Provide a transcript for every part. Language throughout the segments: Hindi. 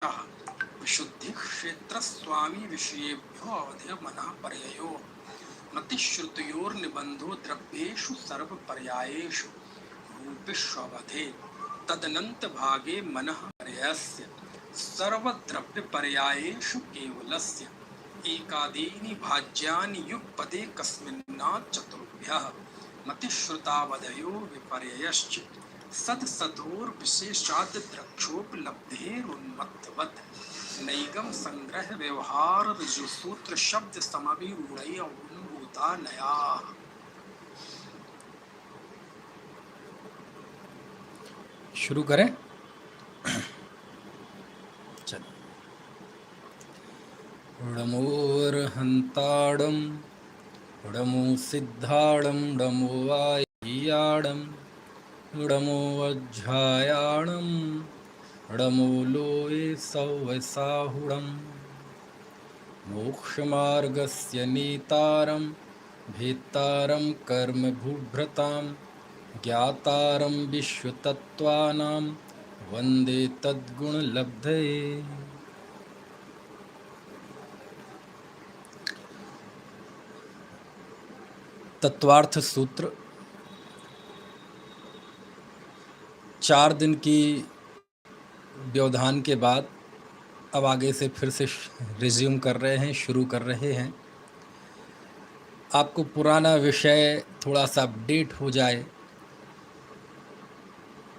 विशुद्धि क्षेत्र स्वामी विषयेभ्यो अवधि मनः पर्ययो मतिश्रुतयोर्निबंधो द्रव्येषु सर्वपर्यायेषु रूपेष्ववधे तदनंत भागे मनः पर्ययस्य सर्वद्रव्यपर्यायेषु केवलस्य एकादीनि भाज्यानि युगपदे कस्मिन्नात् चतुर्भ्यः मतिश्रुतावधयो विपर्ययश्च सदसतोर्विशेषाद् द्रक्षोपलब्धेरुन्मत्तवत् नैगम संग्रह व्यवहार ऋजुसूत्र शब्द समभिरूढ़ अनुभूता नया। शुरू करें। चल डमोर्हंताड़म डमो सिद्धाड़म डमो वायाड़म डमो वज्झायाणम डमो लोये सौवसाहुड़म मोक्षमार्गस्य नेतारं भेत्तारं कर्म भूभ्रतां ज्ञातारं विश्वतत्त्वानां वन्दे तद्गुणलब्धये। तत्वार्थ सूत्र 4 दिन की व्यवधान के बाद अब आगे से फिर से रिज्यूम कर रहे हैं, शुरू कर रहे हैं। आपको पुराना विषय थोड़ा सा अपडेट हो जाए।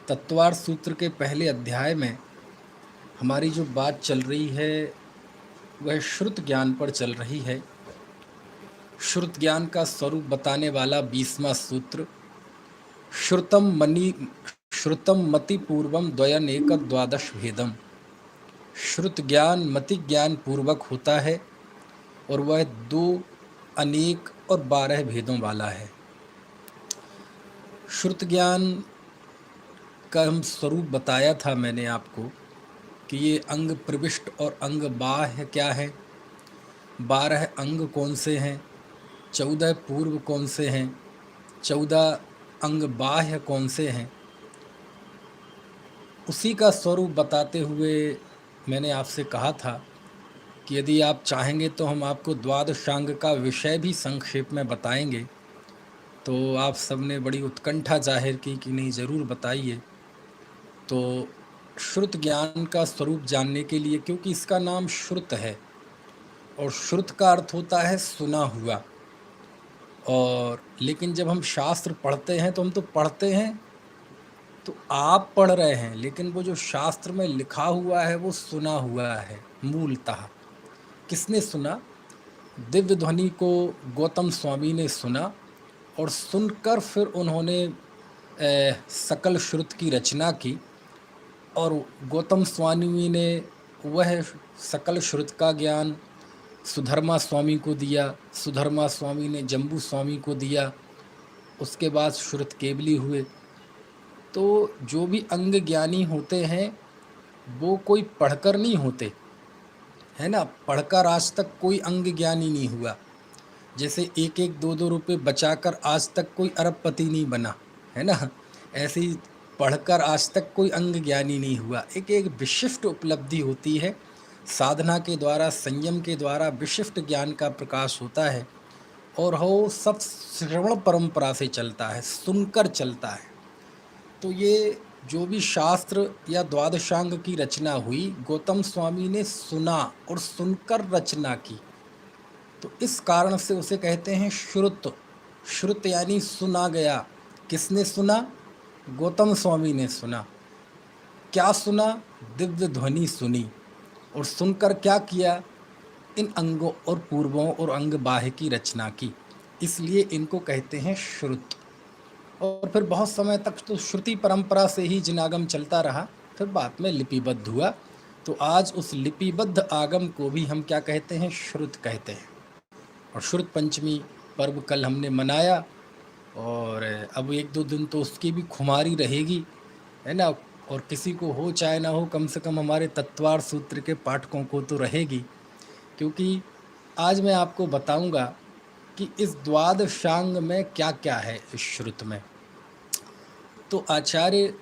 तत्वार्थ सूत्र के पहले अध्याय में हमारी जो बात चल रही है वह श्रुत ज्ञान पर चल रही है। श्रुत ज्ञान का स्वरूप बताने वाला 20वां सूत्र श्रुतम मति पूर्वम द्वयनेक द्वादश भेदम। श्रुत ज्ञान मति ज्ञान पूर्वक होता है और वह 2 अनेक और 12 भेदों वाला है। श्रुत ज्ञान का हम स्वरूप बताया था मैंने आपको कि ये अंग प्रविष्ट और अंग बाह्य क्या है, 12 अंग कौन से हैं, 14 पूर्व कौन से हैं, 14 अंग बाह्य कौन से हैं। उसी का स्वरूप बताते हुए मैंने आपसे कहा था कि यदि आप चाहेंगे तो हम आपको द्वादशांग का विषय भी संक्षेप में बताएंगे। तो आप सबने बड़ी उत्कंठा जाहिर की कि नहीं ज़रूर बताइए। तो श्रुत ज्ञान का स्वरूप जानने के लिए, क्योंकि इसका नाम श्रुत है और श्रुत का अर्थ होता है सुना हुआ, और लेकिन जब हम शास्त्र पढ़ते हैं तो हम तो पढ़ते हैं तो आप पढ़ रहे हैं, लेकिन वो जो शास्त्र में लिखा हुआ है वो सुना हुआ है मूलतः। किसने सुना? दिव्य ध्वनि को गौतम स्वामी ने सुना और सुनकर फिर उन्होंने सकल श्रुत की रचना की और गौतम स्वामी ने वह सकल श्रुत का ज्ञान सुधर्मा स्वामी को दिया, सुधर्मा स्वामी ने जम्बू स्वामी को दिया, उसके बाद श्रुत केवली हुए। तो जो भी अंग ज्ञानी होते हैं वो कोई पढ़कर नहीं होते, है ना। पढ़कर आज तक कोई अंग ज्ञानी नहीं हुआ। जैसे 1-1, 2-2 रुपये बचाकर आज तक कोई अरबपति नहीं बना, है ना। ऐसे ही पढ़कर आज तक कोई अंग ज्ञानी नहीं हुआ। एक एक विशिष्ट उपलब्धि होती है, साधना के द्वारा, संयम के द्वारा विशिष्ट ज्ञान का प्रकाश होता है और वो सब श्रवण परंपरा से चलता है, सुनकर चलता है। तो ये जो भी शास्त्र या द्वादशांग की रचना हुई, गौतम स्वामी ने सुना और सुनकर रचना की, तो इस कारण से उसे कहते हैं श्रुत। श्रुत यानी सुना गया। किसने सुना? गौतम स्वामी ने सुना। क्या सुना? दिव्य ध्वनि सुनी। और सुनकर क्या किया? इन अंगों और पूर्वों और अंग बाह्य की रचना की, इसलिए इनको कहते हैं श्रुत। और फिर बहुत समय तक तो श्रुति परंपरा से ही जिनागम चलता रहा, फिर बाद में लिपिबद्ध हुआ। तो आज उस लिपिबद्ध आगम को भी हम क्या कहते हैं? श्रुत कहते हैं। और श्रुत पंचमी पर्व कल हमने मनाया और अब 1-2 दिन तो उसकी भी खुमारी रहेगी, है ना। और किसी को हो चाहे ना हो, कम से कम हमारे तत्वार्थ सूत्र के पाठकों को तो रहेगी, क्योंकि आज मैं आपको बताऊंगा कि इस द्वादशांग में क्या क्या है इस श्रुत में। तो आचार्य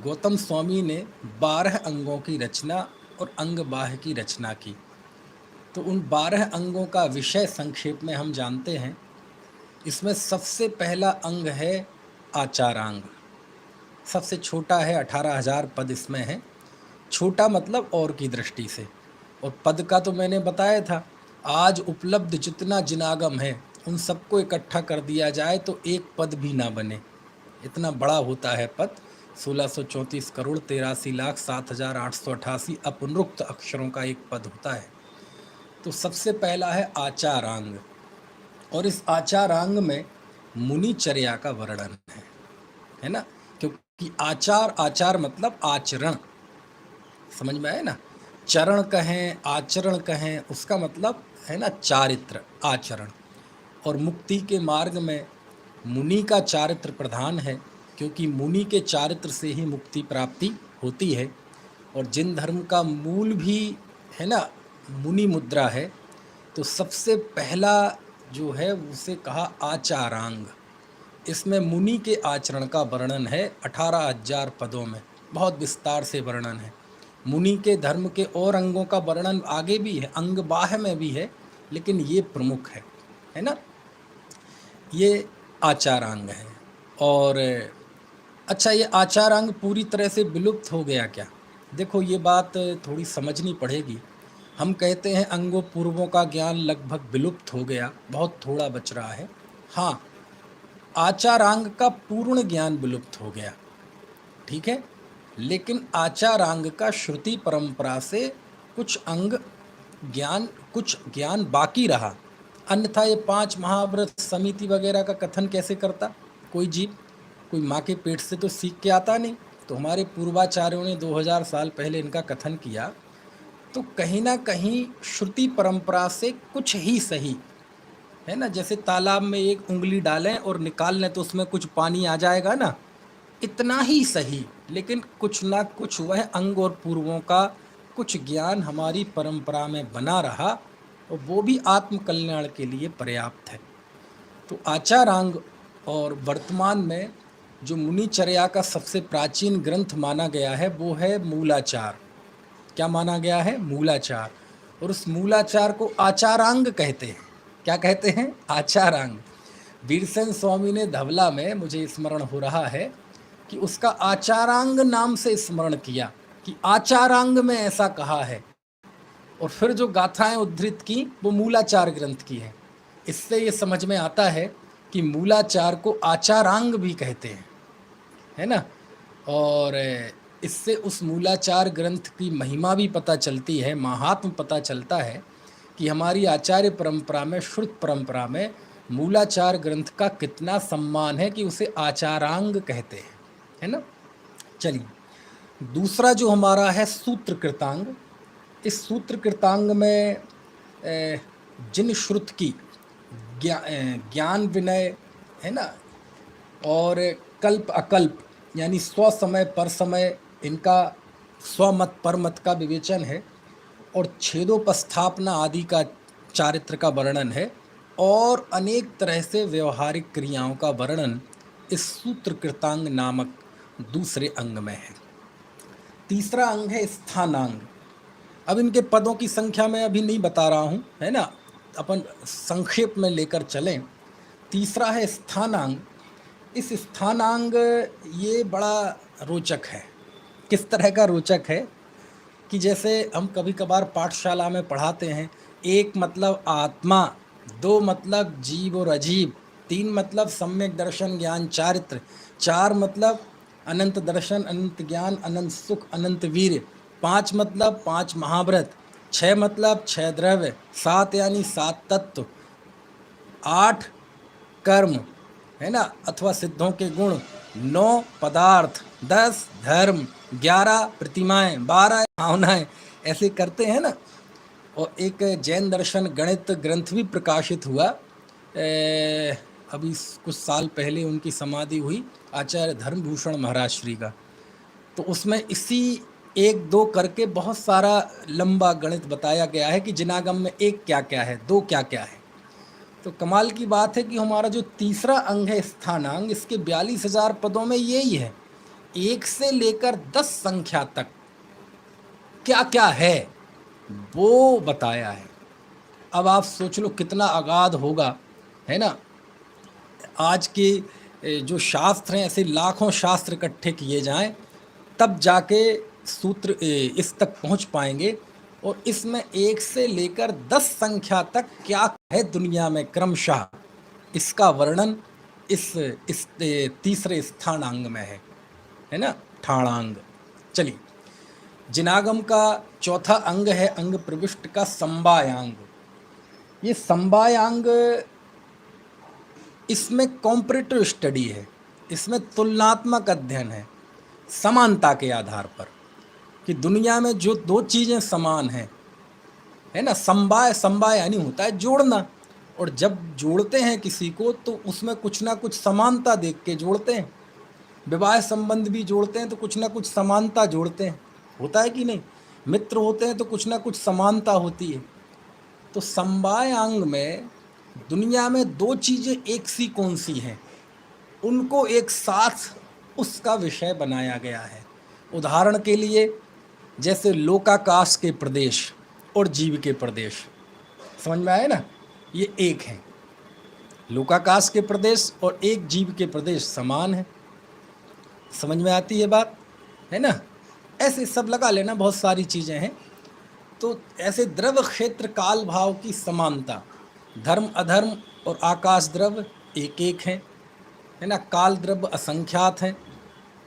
गौतम स्वामी ने 12 अंगों की रचना और अंग बाह्य की रचना की। तो उन 12 अंगों का विषय संक्षेप में हम जानते हैं। इसमें सबसे पहला अंग है आचारांग। सबसे छोटा है, 18,000 पद इसमें है। छोटा मतलब और की दृष्टि से, और पद का तो मैंने बताया था। आज उपलब्ध जितना जिनागम है उन सबको इकट्ठा कर दिया जाए तो एक पद भी ना बने, इतना बड़ा होता है पद। 1634 करोड़ 83 लाख 7,888 अपुनरुक्त अक्षरों का एक पद होता है। तो सबसे पहला है आचारांग, और इस आचारांग में मुनिचर्या का वर्णन है ना। क्योंकि आचार, आचार मतलब आचरण, समझ में आए ना। चरण कहें, आचरण कहें, उसका मतलब है ना चारित्र, आचरण। और मुक्ति के मार्ग में मुनि का चारित्र प्रधान है, क्योंकि मुनि के चारित्र से ही मुक्ति प्राप्ति होती है। और जिन धर्म का मूल भी है ना मुनि मुद्रा है, तो सबसे पहला जो है उसे कहा आचारांग। इसमें मुनि के आचरण का वर्णन है 18,000 पदों में, बहुत विस्तार से वर्णन है। मुनि के धर्म के और अंगों का वर्णन आगे भी है, अंग बाह्य में भी है, लेकिन ये प्रमुख है ना। ये आचारांग है। और अच्छा, ये आचारांग पूरी तरह से विलुप्त हो गया क्या? देखो, ये बात थोड़ी समझनी पड़ेगी। हम कहते हैं अंगों पूर्वों का ज्ञान लगभग विलुप्त हो गया, बहुत थोड़ा बच रहा है। हाँ, आचारांग का पूर्ण ज्ञान विलुप्त हो गया, ठीक है। लेकिन आचारांग का श्रुति परंपरा से कुछ अंग ज्ञान, कुछ ज्ञान बाकी रहा। अन्यथा ये 5 महाव्रत समिति वगैरह का कथन कैसे करता कोई जीव? कोई माँ के पेट से तो सीख के आता नहीं। तो हमारे पूर्वाचार्यों ने 2000 साल पहले इनका कथन किया, तो कहीं ना कहीं श्रुति परंपरा से कुछ ही सही है ना। जैसे तालाब में एक उंगली डालें और निकाल लें तो उसमें कुछ पानी आ जाएगा ना, इतना ही सही। लेकिन कुछ ना कुछ वह अंग और पूर्वों का कुछ ज्ञान हमारी परंपरा में बना रहा, और वो भी आत्म कल्याण के लिए पर्याप्त है। तो आचारांग, और वर्तमान में जो मुनिचर्या का सबसे प्राचीन ग्रंथ माना गया है वो है मूलाचार। क्या माना गया है? मूलाचार। और उस मूलाचार को आचारांग कहते हैं। क्या कहते हैं? आचारांग। वीरसेन स्वामी ने धवला में, मुझे स्मरण हो रहा है कि उसका आचारांग नाम से स्मरण किया कि आचारांग में ऐसा कहा है, और फिर जो गाथाएं उद्धृत की वो मूलाचार ग्रंथ की है। इससे ये समझ में आता है कि मूलाचार को आचारांग भी कहते हैं, है ना। और इससे उस मूलाचार ग्रंथ की महिमा भी पता चलती है, महात्म पता चलता है कि हमारी आचार्य परंपरा में, श्रुत परंपरा में मूलाचार ग्रंथ का कितना सम्मान है कि उसे आचारांग कहते हैं, है ना। चलिए, दूसरा जो हमारा है सूत्र कृतांग। इस सूत्र कृतांग में जिन श्रुत की ज्ञान विनय है ना, और कल्प अकल्प यानी स्व समय पर समय, इनका स्वमत परमत का विवेचन है, और छेदोपस्थापना आदि का चारित्र का वर्णन है, और अनेक तरह से व्यवहारिक क्रियाओं का वर्णन इस सूत्र कृतांग नामक दूसरे अंग में है। तीसरा अंग है स्थानांग। अब इनके पदों की संख्या मैं अभी नहीं बता रहा हूँ, है ना, अपन संक्षेप में लेकर चलें। तीसरा है स्थानांग। इस स्थानांग, ये बड़ा रोचक है। किस तरह का रोचक है कि जैसे हम कभी कभार पाठशाला में पढ़ाते हैं, 1 मतलब आत्मा, 2 मतलब जीव और अजीव, 3 मतलब सम्यक दर्शन ज्ञान चारित्र, 4 मतलब अनंत दर्शन अनंत ज्ञान अनंत सुख अनंत वीर, 5 मतलब 5 महाव्रत, 6 मतलब 6 द्रव्य, 7 यानी 7 तत्व, 8 कर्म है ना अथवा सिद्धों के गुण, 9 पदार्थ, 10 धर्म, 11 प्रतिमाएं, 12 भावनाएं, ऐसे करते हैं ना। और एक जैन दर्शन गणित ग्रंथ भी प्रकाशित हुआ, अभी कुछ साल पहले उनकी समाधि हुई, आचार्य धर्मभूषण महाराज श्री का। तो उसमें इसी 1-2 करके बहुत सारा लंबा गणित बताया गया है कि जिनागम में 1 क्या क्या है, 2 क्या क्या है। तो कमाल की बात है कि हमारा जो तीसरा अंग है स्थानांग, इसके 42,000 पदों में यही है, 1 से लेकर 10 संख्या तक क्या क्या है वो बताया है। अब आप सोच लो कितना अगाध होगा, है ना। आज के जो शास्त्र हैं, ऐसे लाखों शास्त्र इकट्ठे किए जाएं तब जाके सूत्र इस तक पहुंच पाएंगे। और इसमें 1 से लेकर 10 संख्या तक क्या है दुनिया में क्रमशः, इसका वर्णन इस तीसरे स्थानांग में है ना, ठाणांग। चलिए, जिनागम का चौथा अंग है अंग प्रविष्ट का समवायांग। ये समवायांग, इसमें कॉम्परेटिव स्टडी है, इसमें तुलनात्मक अध्ययन है समानता के आधार पर कि दुनिया में जो दो चीज़ें समान हैं, है ना। समवाय, समवाय यानी होता है जोड़ना, और जब जोड़ते हैं किसी को तो उसमें कुछ ना कुछ समानता देख के जोड़ते हैं। विवाह संबंध भी जोड़ते हैं तो कुछ ना कुछ समानता जोड़ते हैं, होता है कि नहीं। मित्र होते हैं तो कुछ ना कुछ समानता होती है। तो समवायांग में दुनिया में दो चीज़ें एक सी कौन सी हैं, उनको एक साथ उसका विषय बनाया गया है। उदाहरण के लिए जैसे लोकाकाश के प्रदेश और जीव के प्रदेश, समझ में आए ना, ये एक हैं। लोकाकाश के प्रदेश और एक जीव के प्रदेश समान है, समझ में आती है बात, है ना। ऐसे सब लगा लेना, बहुत सारी चीज़ें हैं। तो ऐसे द्रव क्षेत्र काल भाव की समानता, धर्म अधर्म और आकाश द्रव एक एक हैं, है ना। काल द्रव्य असंख्यात हैं।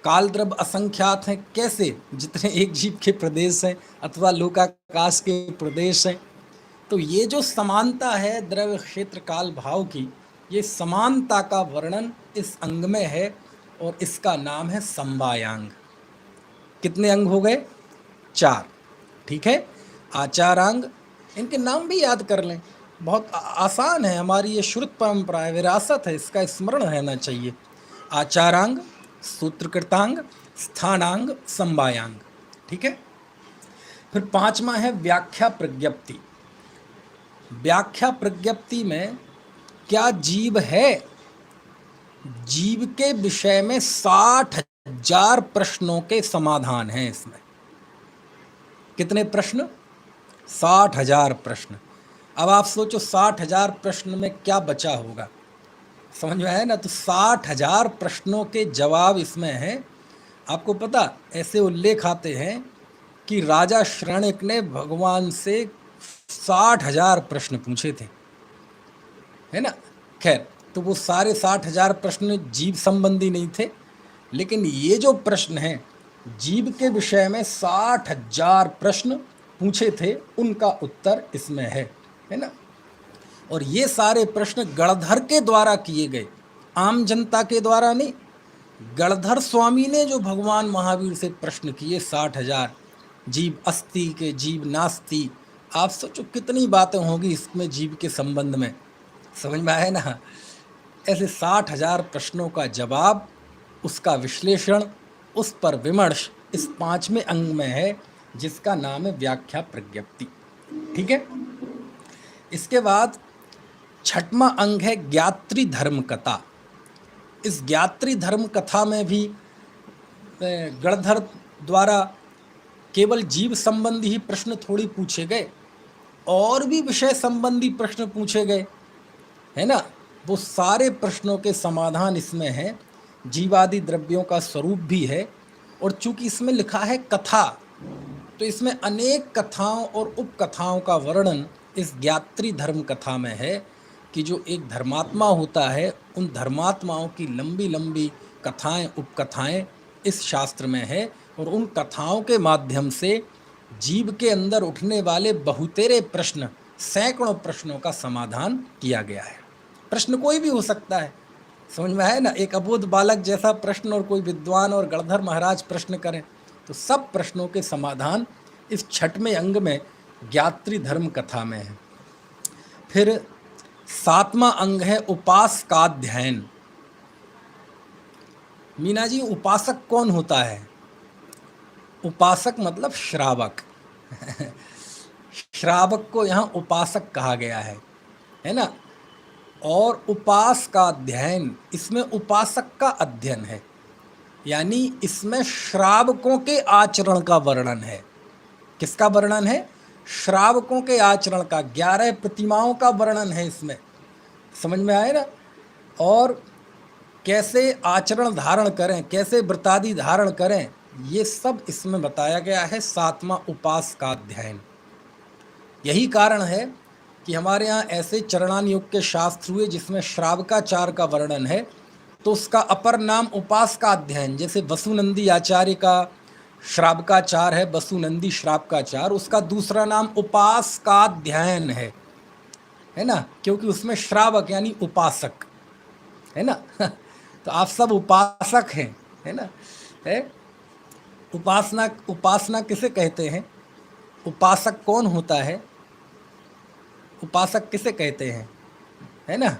काल द्रव्य असंख्यात हैं कैसे, जितने एक जीव के प्रदेश हैं अथवा लोकाकाश के प्रदेश हैं। तो ये जो समानता है द्रव्य क्षेत्र काल भाव की, ये समानता का वर्णन इस अंग में है और इसका नाम है समवायांग। कितने अंग हो गए? 4, ठीक है। आचारांग, इनके नाम भी याद कर लें, बहुत आसान है, हमारी ये श्रुत परंपरा है, विरासत है, इसका स्मरण रहना चाहिए। आचारांग, सूत्रकृतांग, स्थानांग, समवायांग, ठीक है। फिर 5वां है व्याख्या प्रज्ञप्ति। व्याख्या प्रज्ञप्ति में क्या जीव है, जीव के विषय में 60,000 प्रश्नों के समाधान हैं इसमें। कितने प्रश्न? 60,000 प्रश्न। अब आप सोचो 60,000 प्रश्न में क्या बचा होगा, समझ में आया ना। तो 60,000 प्रश्नों के जवाब इसमें हैं। आपको पता, ऐसे उल्लेख आते हैं कि राजा श्रवणक ने भगवान से 60,000 प्रश्न पूछे थे, है ना। खैर, तो वो सारे 60,000 प्रश्न जीव संबंधी नहीं थे, लेकिन ये जो प्रश्न हैं जीव के विषय में 60,000 प्रश्न पूछे थे, उनका उत्तर इसमें है ना। और ये सारे प्रश्न गणधर के द्वारा किए गए, आम जनता के द्वारा नहीं। गणधर स्वामी ने जो भगवान महावीर से प्रश्न किए 60,000, जीव अस्ति के, जीव नास्ति, आप सोचो कितनी बातें होंगी इसमें जीव के संबंध में, समझ में आया ना। ऐसे 60,000 प्रश्नों का जवाब, उसका विश्लेषण, उस पर विमर्श इस 5वें अंग में है, जिसका नाम है व्याख्या प्रज्ञप्ति, ठीक है। इसके बाद 6वां अंग है ज्ञात्री धर्म कथा। इस ज्ञात्री धर्म कथा में भी गणधर द्वारा केवल जीव संबंधी ही प्रश्न थोड़ी पूछे गए, और भी विषय संबंधी प्रश्न पूछे गए, है ना। वो सारे प्रश्नों के समाधान इसमें हैं। जीवादि द्रव्यों का स्वरूप भी है, और चूंकि इसमें लिखा है कथा, तो इसमें अनेक कथाओं और उपकथाओं का वर्णन इस ज्ञात्री धर्म कथा में है कि जो एक धर्मात्मा होता है, उन धर्मात्माओं की लंबी लंबी कथाएं, उपकथाएं इस शास्त्र में है, और उन कथाओं के माध्यम से जीव के अंदर उठने वाले बहुतेरे प्रश्न, सैकड़ों प्रश्नों का समाधान किया गया है। प्रश्न कोई भी हो सकता है, समझ में है ना। एक अबोध बालक जैसा प्रश्न और कोई विद्वान और गणधर महाराज प्रश्न करें, तो सब प्रश्नों के समाधान इस 6वें अंग में ज्ञात्री धर्म कथा में है। फिर 7वां अंग है उपासकाध्ययन। मीना जी, उपासक कौन होता है? उपासक मतलब श्रावक। श्रावक को यहाँ उपासक कहा गया है ना। और उपास का अध्ययन, इसमें उपासक का अध्ययन है, यानी इसमें श्रावकों के आचरण का वर्णन है। किसका वर्णन है? श्रावकों के आचरण का। 11 प्रतिमाओं का वर्णन है इसमें, समझ में आए ना। और कैसे आचरण धारण करें, कैसे व्रतादि धारण करें, ये सब इसमें बताया गया है। 7वां उपास का अध्ययन। यही कारण है कि हमारे यहाँ ऐसे चरणान योग के शास्त्र हुए जिसमें श्रावकाचार का वर्णन है, तो उसका अपर नाम उपास का अध्ययन। जैसे वसुनंदी आचार्य का श्रावकाचार है, वसुनंदी श्रावकाचार, उसका दूसरा नाम उपास का अध्ययन है ना, क्योंकि उसमें श्रावक यानी उपासक है ना। तो आप सब उपासक हैं, है ना। है उपासना, उपासना किसे कहते हैं? उपासक कौन होता है? उपासक किसे कहते हैं, है ना।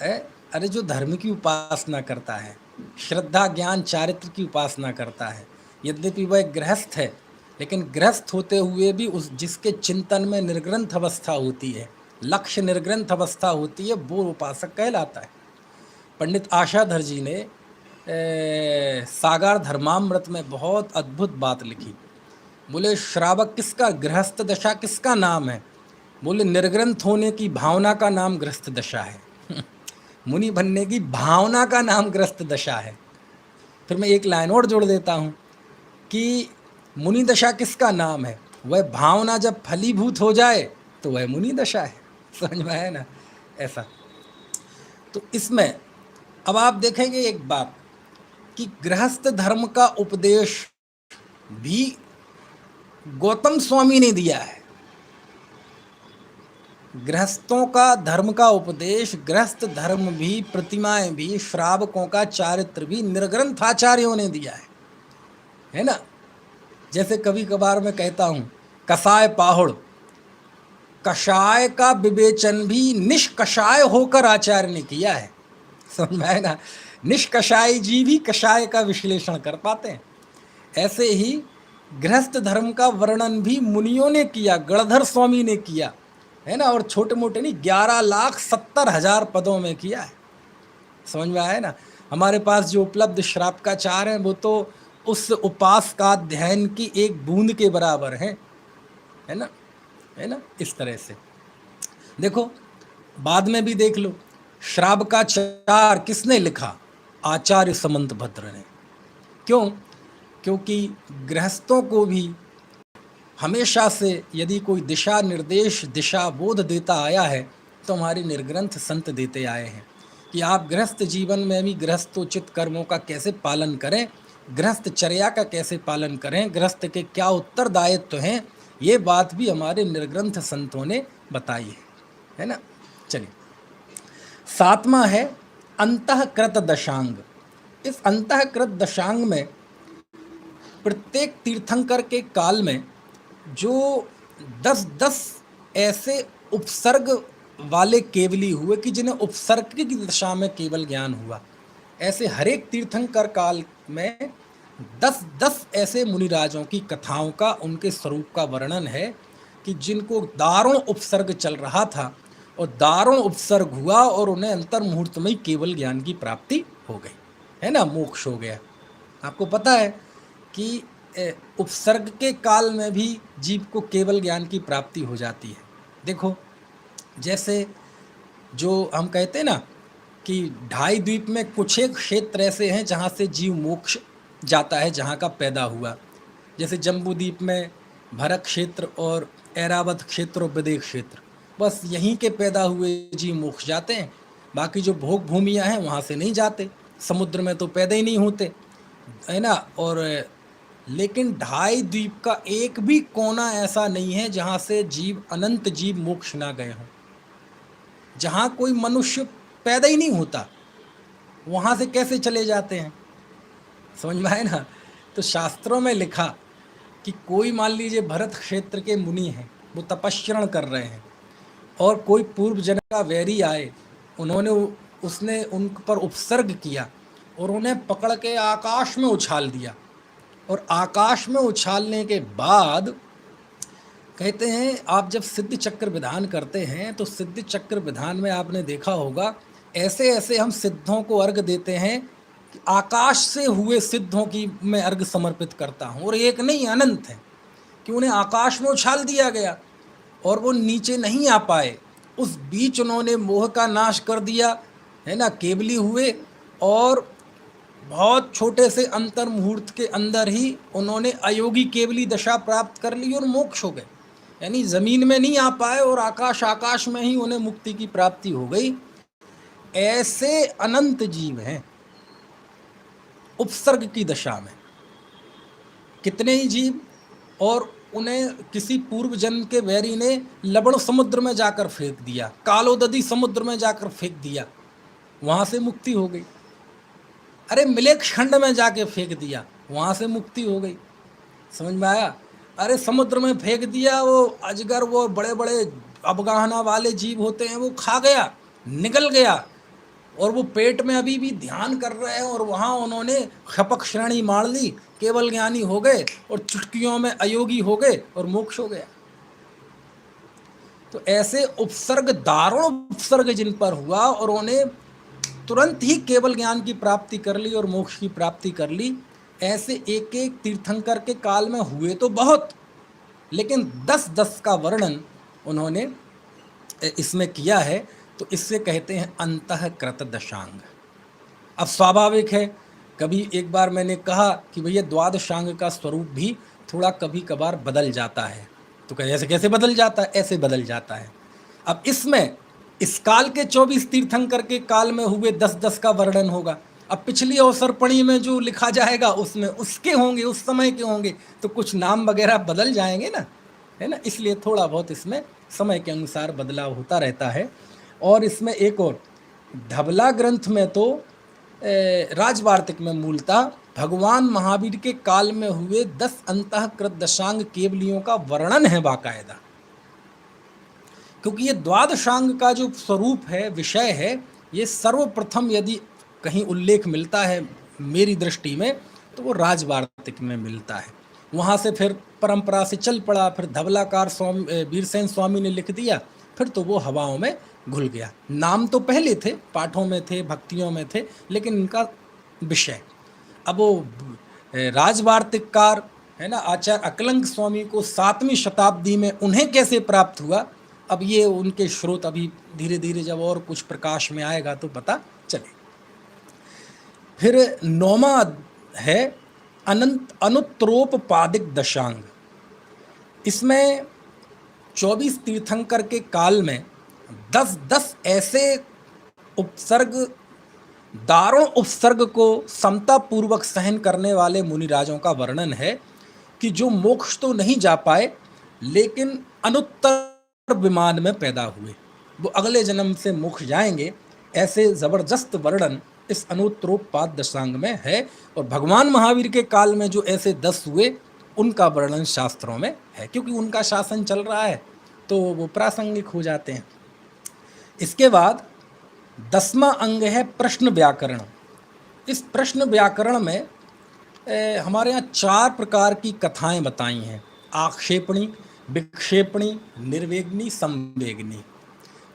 है अरे जो धर्म की उपासना करता है, श्रद्धा ज्ञान चारित्र की उपासना करता है, यद्यपि वह गृहस्थ है, लेकिन गृहस्थ होते हुए भी उस जिसके चिंतन में निर्ग्रंथ अवस्था होती है, लक्ष्य निर्ग्रंथ अवस्था होती है, वो उपासक कहलाता है। पंडित आशाधर जी ने सागर धर्मामृत में बहुत अद्भुत बात लिखी। बोले श्रावक किसका, गृहस्थ दशा किसका नाम है? बोले निर्ग्रंथ होने की भावना का नाम गृहस्थ दशा है। मुनि बनने की भावना का नाम गृहस्थ दशा है। फिर मैं एक लाइन और जोड़ देता हूँ कि मुनि दशा किसका नाम है? वह भावना जब फलीभूत हो जाए तो वह मुनि दशा है। समझ में है ना। ऐसा तो इसमें अब आप देखेंगे एक बात कि गृहस्थ धर्म का उपदेश भी गौतम स्वामी ने दिया है। गृहस्थों का धर्म का उपदेश, गृहस्थ धर्म भी, प्रतिमाएं भी, श्रावकों का चारित्र भी निर्ग्रंथ आचार्यों ने दिया है ना। जैसे कभी कभार मैं कहता हूँ कसाय पाहुड़, कषाय का विवेचन भी निष्कषाय होकर आचार्य ने किया है। समझ में आए ना। निष्कषाय जी भी कषाय का विश्लेषण कर पाते हैं। ऐसे ही गृहस्थ धर्म का वर्णन भी मुनियों ने किया, गणधर स्वामी ने किया है ना। और छोटे मोटे नहीं, 11,70,000 पदों में किया है। समझ में आया ना। हमारे पास जो उपलब्ध श्रावकाचार हैं वो तो उस उपास का अध्ययन की एक बूंद के बराबर है ना, है ना। इस तरह से देखो, बाद में भी देख लो, श्रावकाचार किसने लिखा? आचार्य समंतभद्र ने। क्यों? क्योंकि गृहस्थों को भी हमेशा से यदि कोई दिशा निर्देश, दिशा बोध देता आया है तो हमारे निर्ग्रंथ संत देते आए हैं कि आप गृहस्थ जीवन में भी गृहस्थोचित कर्मों का कैसे पालन करें, गृहस्थ चर्या का कैसे पालन करें, गृहस्थ के क्या उत्तरदायित्व हैं, ये बात भी हमारे निर्ग्रंथ संतों ने बताई है ना। चलिए, 7वां है अंतःकृत दशांग। इस अंतःकृत दशांग में प्रत्येक तीर्थंकर के काल में जो 10-10 ऐसे उपसर्ग वाले केवली हुए कि जिन्हें उपसर्ग की दशा में केवल ज्ञान हुआ, ऐसे हर एक तीर्थंकर काल में 10-10 ऐसे मुनिराजों की कथाओं का, उनके स्वरूप का वर्णन है कि जिनको दारुण उपसर्ग चल रहा था और दारुण उपसर्ग हुआ और उन्हें अंतर मुहूर्त में केवल ज्ञान की प्राप्ति हो गई, है ना, मोक्ष हो गया। आपको पता है कि उपसर्ग के काल में भी जीव को केवल ज्ञान की प्राप्ति हो जाती है। देखो, जैसे जो हम कहते हैं ना कि 2.5 द्वीप में कुछ एक क्षेत्र ऐसे हैं जहाँ से जीव मोक्ष जाता है, जहाँ का पैदा हुआ। जैसे जम्बू द्वीप में भरत क्षेत्र और ऐरावत क्षेत्र और विदेह क्षेत्र, बस यहीं के पैदा हुए जीव मोक्ष जाते हैं। बाकी जो भोग भूमियाँ हैं वहाँ से नहीं जाते, समुद्र में तो पैदा ही नहीं होते, है ना। और लेकिन 2.5 द्वीप का एक भी कोना ऐसा नहीं है जहाँ से जीव, अनंत जीव मोक्ष ना गए हों। जहाँ कोई मनुष्य पैदा ही नहीं होता वहाँ से कैसे चले जाते हैं? समझ में आए ना। तो शास्त्रों में लिखा कि कोई मान लीजिए भरत क्षेत्र के मुनि हैं, वो तपस्या कर रहे हैं और कोई पूर्व जन्म का वैरी आए, उसने उन पर उपसर्ग किया और उन्हें पकड़ के आकाश में उछाल दिया। और आकाश में उछालने के बाद कहते हैं, आप जब सिद्ध चक्र विधान करते हैं तो सिद्ध चक्र विधान में आपने देखा होगा ऐसे ऐसे हम सिद्धों को अर्घ देते हैं कि आकाश से हुए सिद्धों की मैं अर्घ समर्पित करता हूँ। और एक नहीं, अनंत है। कि उन्हें आकाश में उछाल दिया गया और वो नीचे नहीं आ पाए। उस बीच उन्होंने मोह का नाश कर दिया, है ना, केवली हुए, और बहुत छोटे से अंतर मुहूर्त के अंदर ही उन्होंने अयोगी केवली दशा प्राप्त कर ली और मोक्ष हो गए। यानी जमीन में नहीं आ पाए और आकाश में ही उन्हें मुक्ति की प्राप्ति हो गई। ऐसे अनंत जीव हैं उपसर्ग की दशा में, कितने ही जीव, और उन्हें किसी पूर्व जन्म के वैरी ने लवण समुद्र में जाकर फेंक दिया, कालोदधी समुद्र में जाकर फेंक दिया, वहां से मुक्ति हो गई। अरे मिलेक खंड में जाके फेंक दिया, वहां से मुक्ति हो गई। समझ में आया? अरे समुद्र में फेंक दिया, वो अजगर, वो बड़े बड़े अवगाहना वाले जीव होते हैं, वो खा गया, निगल गया, और वो पेट में अभी भी ध्यान कर रहे हैं, और वहाँ उन्होंने खपक श्रेणी मार ली, केवल ज्ञानी हो गए, और चुटकियों में अयोगी हो गए और मोक्ष हो गया। तो ऐसे उपसर्ग, दारुण उपसर्ग जिन पर हुआ और उन्हें तुरंत ही केवल ज्ञान की प्राप्ति कर ली और मोक्ष की प्राप्ति कर ली, ऐसे एक एक तीर्थंकर के काल में हुए तो बहुत, लेकिन 10-10 का वर्णन उन्होंने इसमें किया है। तो इससे कहते हैं अंतःकृत दशांग। अब स्वाभाविक है, कभी एक बार मैंने कहा कि भैया द्वादशांग का स्वरूप भी थोड़ा कभी कभार बदल जाता है। तो कहे ऐसे कैसे बदल जाता है? ऐसे बदल जाता है। अब इसमें इस काल के 24 तीर्थंकर के काल में हुए 10-10 का वर्णन होगा। अब पिछली अवसरपणी में जो लिखा जाएगा उसमें उसके होंगे, उस समय के होंगे, तो कुछ नाम वगैरह बदल जाएंगे ना, है ना। इसलिए थोड़ा बहुत इसमें समय के अनुसार बदलाव होता रहता है। और इसमें एक और धबला ग्रंथ में तो राजवार्तिक में मूलतः भगवान महावीर के काल में हुए 10 अंतःकृत दशांग केवलियों का वर्णन है बाकायदा, क्योंकि ये द्वादशांग का जो स्वरूप है, विषय है, ये सर्वप्रथम यदि कहीं उल्लेख मिलता है मेरी दृष्टि में तो वो राजवार्तिक में मिलता है। वहाँ से फिर परंपरा से चल पड़ा, फिर धबलाकार स्वामी वीरसेन स्वामी ने लिख दिया, फिर तो वो हवाओं में घुल गया। नाम तो पहले थे, पाठों में थे, भक्तियों में थे, लेकिन इनका विषय अब वो राजवार्तिककार, है ना, आचार्य अकलंक स्वामी को 7वीं शताब्दी में उन्हें कैसे प्राप्त हुआ, अब ये उनके स्रोत अभी धीरे धीरे जब और कुछ प्रकाश में आएगा तो पता चले। फिर 9वां है अनुत्तरोपपादिक दशांग। इसमें 24 तीर्थंकर के काल में 10-10 ऐसे उपसर्ग, दारुण उपसर्ग को समता पूर्वक सहन करने वाले मुनिराजों का वर्णन है कि जो मोक्ष तो नहीं जा पाए लेकिन अनुत्तर विमान में पैदा हुए, वो अगले जन्म से मोक्ष जाएंगे। ऐसे जबरदस्त वर्णन इस अनुत्तरोपपाद दशांग में है। और भगवान महावीर के काल में जो ऐसे 10 हुए उनका वर्णन शास्त्रों में है, क्योंकि उनका शासन चल रहा है तो वो प्रासंगिक हो जाते हैं। इसके बाद 10वां अंग है प्रश्न व्याकरण। इस प्रश्न व्याकरण में हमारे यहाँ 4 प्रकार की कथाएं बताई हैं: आक्षेपणी, विक्षेपणी, निर्वेगनी, संवेगनी।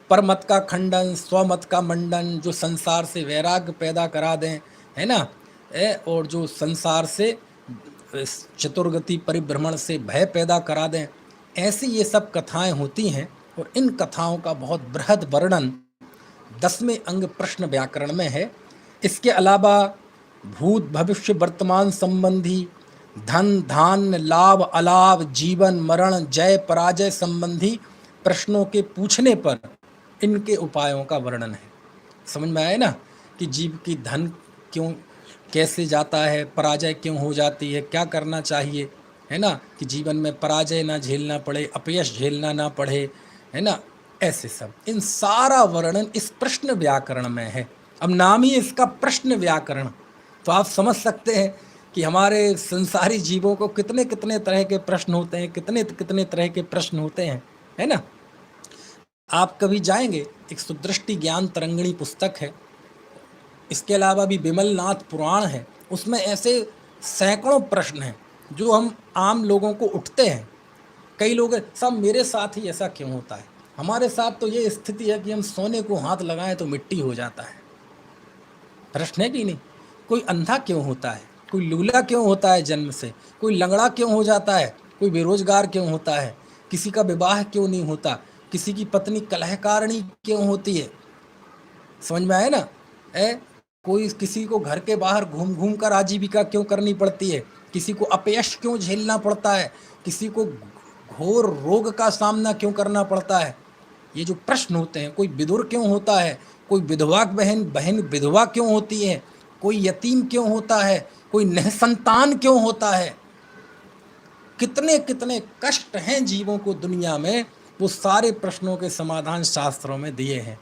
परमत का खंडन, स्वमत का मंडन, जो संसार से वैराग्य पैदा करा दें, है ना, और जो संसार से चतुर्गति परिभ्रमण से भय पैदा करा दें, ऐसी ये सब कथाएं होती हैं। और इन कथाओं का बहुत बृहद वर्णन 10वें अंग प्रश्न व्याकरण में है। इसके अलावा भूत भविष्य वर्तमान संबंधी, धन धान्य, लाभ अलाभ, जीवन मरण, जय पराजय संबंधी प्रश्नों के पूछने पर इनके उपायों का वर्णन है। समझ में आए ना कि जीव की धन क्यों, कैसे जाता है, पराजय क्यों हो जाती है, क्या करना चाहिए, है ना, कि जीवन में पराजय ना झेलना पड़े, अपयश झेलना ना पड़े, है ना, ऐसे सब। इन सारा वर्णन इस प्रश्न व्याकरण में है। अब नाम ही इसका प्रश्न व्याकरण, तो आप समझ सकते हैं कि हमारे संसारी जीवों को कितने कितने तरह के प्रश्न होते हैं, कितने कितने तरह के प्रश्न होते हैं, है ना। आप कभी जाएंगे, एक सुदृष्टि ज्ञान तरंगिणी पुस्तक है, इसके अलावा भी विमलनाथ पुराण है, उसमें ऐसे सैकड़ों प्रश्न हैं जो हम आम लोगों को उठते हैं। कई लोग सब मेरे साथ ही ऐसा क्यों होता है, हमारे साथ तो ये स्थिति है कि हम सोने को हाथ लगाएं तो मिट्टी हो जाता है। प्रश्न है कि नहीं? कोई अंधा क्यों होता है, कोई लूला क्यों होता है जन्म से, कोई लंगड़ा क्यों हो जाता है, कोई बेरोजगार क्यों होता है, किसी का विवाह क्यों नहीं होता, किसी की पत्नी कलहकारिणी क्यों होती है, समझ में आया ना। कोई किसी को घर के बाहर घूम घूम कर आजीविका क्यों करनी पड़ती है, किसी को अपयश क्यों झेलना पड़ता है, किसी को घोर रोग का सामना क्यों करना पड़ता है, ये जो प्रश्न होते हैं। कोई विधुर क्यों होता है, कोई विधवा बहन विधवा क्यों होती है, कोई यतीम क्यों होता है, कोई निसंतान क्यों होता है, कितने कितने कष्ट हैं जीवों को दुनिया में, वो सारे प्रश्नों के समाधान शास्त्रों में दिए हैं।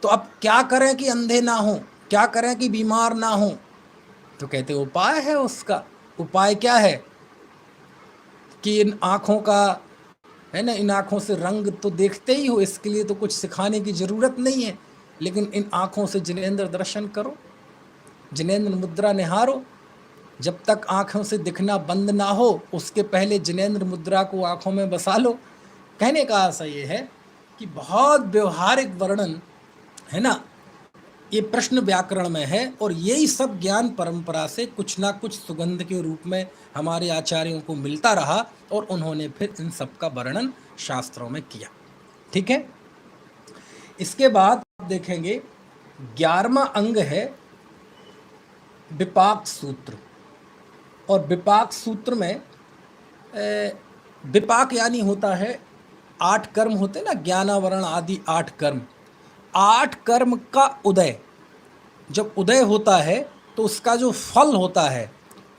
तो अब क्या करें कि अंधे ना हो, क्या करें कि बीमार ना हो, तो कहते उपाय है उसका। उपाय क्या है कि इन आँखों का, है ना, इन आँखों से रंग तो देखते ही हो, इसके लिए तो कुछ सिखाने की ज़रूरत नहीं है, लेकिन इन आँखों से जिनेंद्र दर्शन करो, जिनेंद्र मुद्रा निहारो। जब तक आँखों से दिखना बंद ना हो उसके पहले जिनेंद्र मुद्रा को आँखों में बसा लो। कहने का आशा ये है कि बहुत व्यवहारिक वर्णन, है ना, ये प्रश्न व्याकरण में है, और यही सब ज्ञान परंपरा से कुछ ना कुछ सुगंध के रूप में हमारे आचार्यों को मिलता रहा, और उन्होंने फिर इन सब का वर्णन शास्त्रों में किया। ठीक है। इसके बाद आप देखेंगे 11वां अंग है विपाक सूत्र। और विपाक सूत्र में विपाक यानी होता है 8 कर्म होते ना, ज्ञानावरण आदि 8 कर्म, 8 कर्म का उदय। जब उदय होता है तो उसका जो फल होता है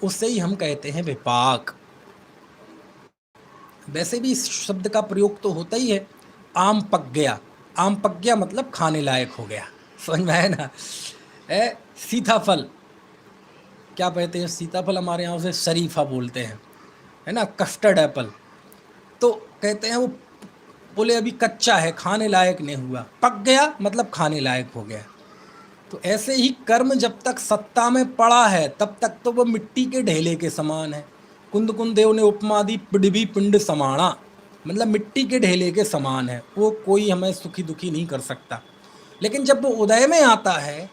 उससे ही हम कहते हैं विपाक। वैसे भी इस शब्द का प्रयोग तो होता ही है, आम पक गया, आम पक गया मतलब खाने लायक हो गया, समझ में आया ना। सीताफल, क्या कहते हैं, सीताफल हमारे यहाँ उसे शरीफा बोलते हैं, है ना। कस्टर्ड एप्पल, तो कहते हैं वो, बोले अभी कच्चा है, खाने लायक नहीं हुआ, पक गया मतलब खाने लायक हो गया। तो ऐसे ही कर्म जब तक सत्ता में पड़ा है तब तक तो वो मिट्टी के ढेले के समान है। कुंद कुंदेव ने उपमा दी पिंड पिंड समाना, मतलब मिट्टी के ढेले के समान है, वो कोई हमें सुखी दुखी नहीं कर सकता। लेकिन जब वो उदय में आता है,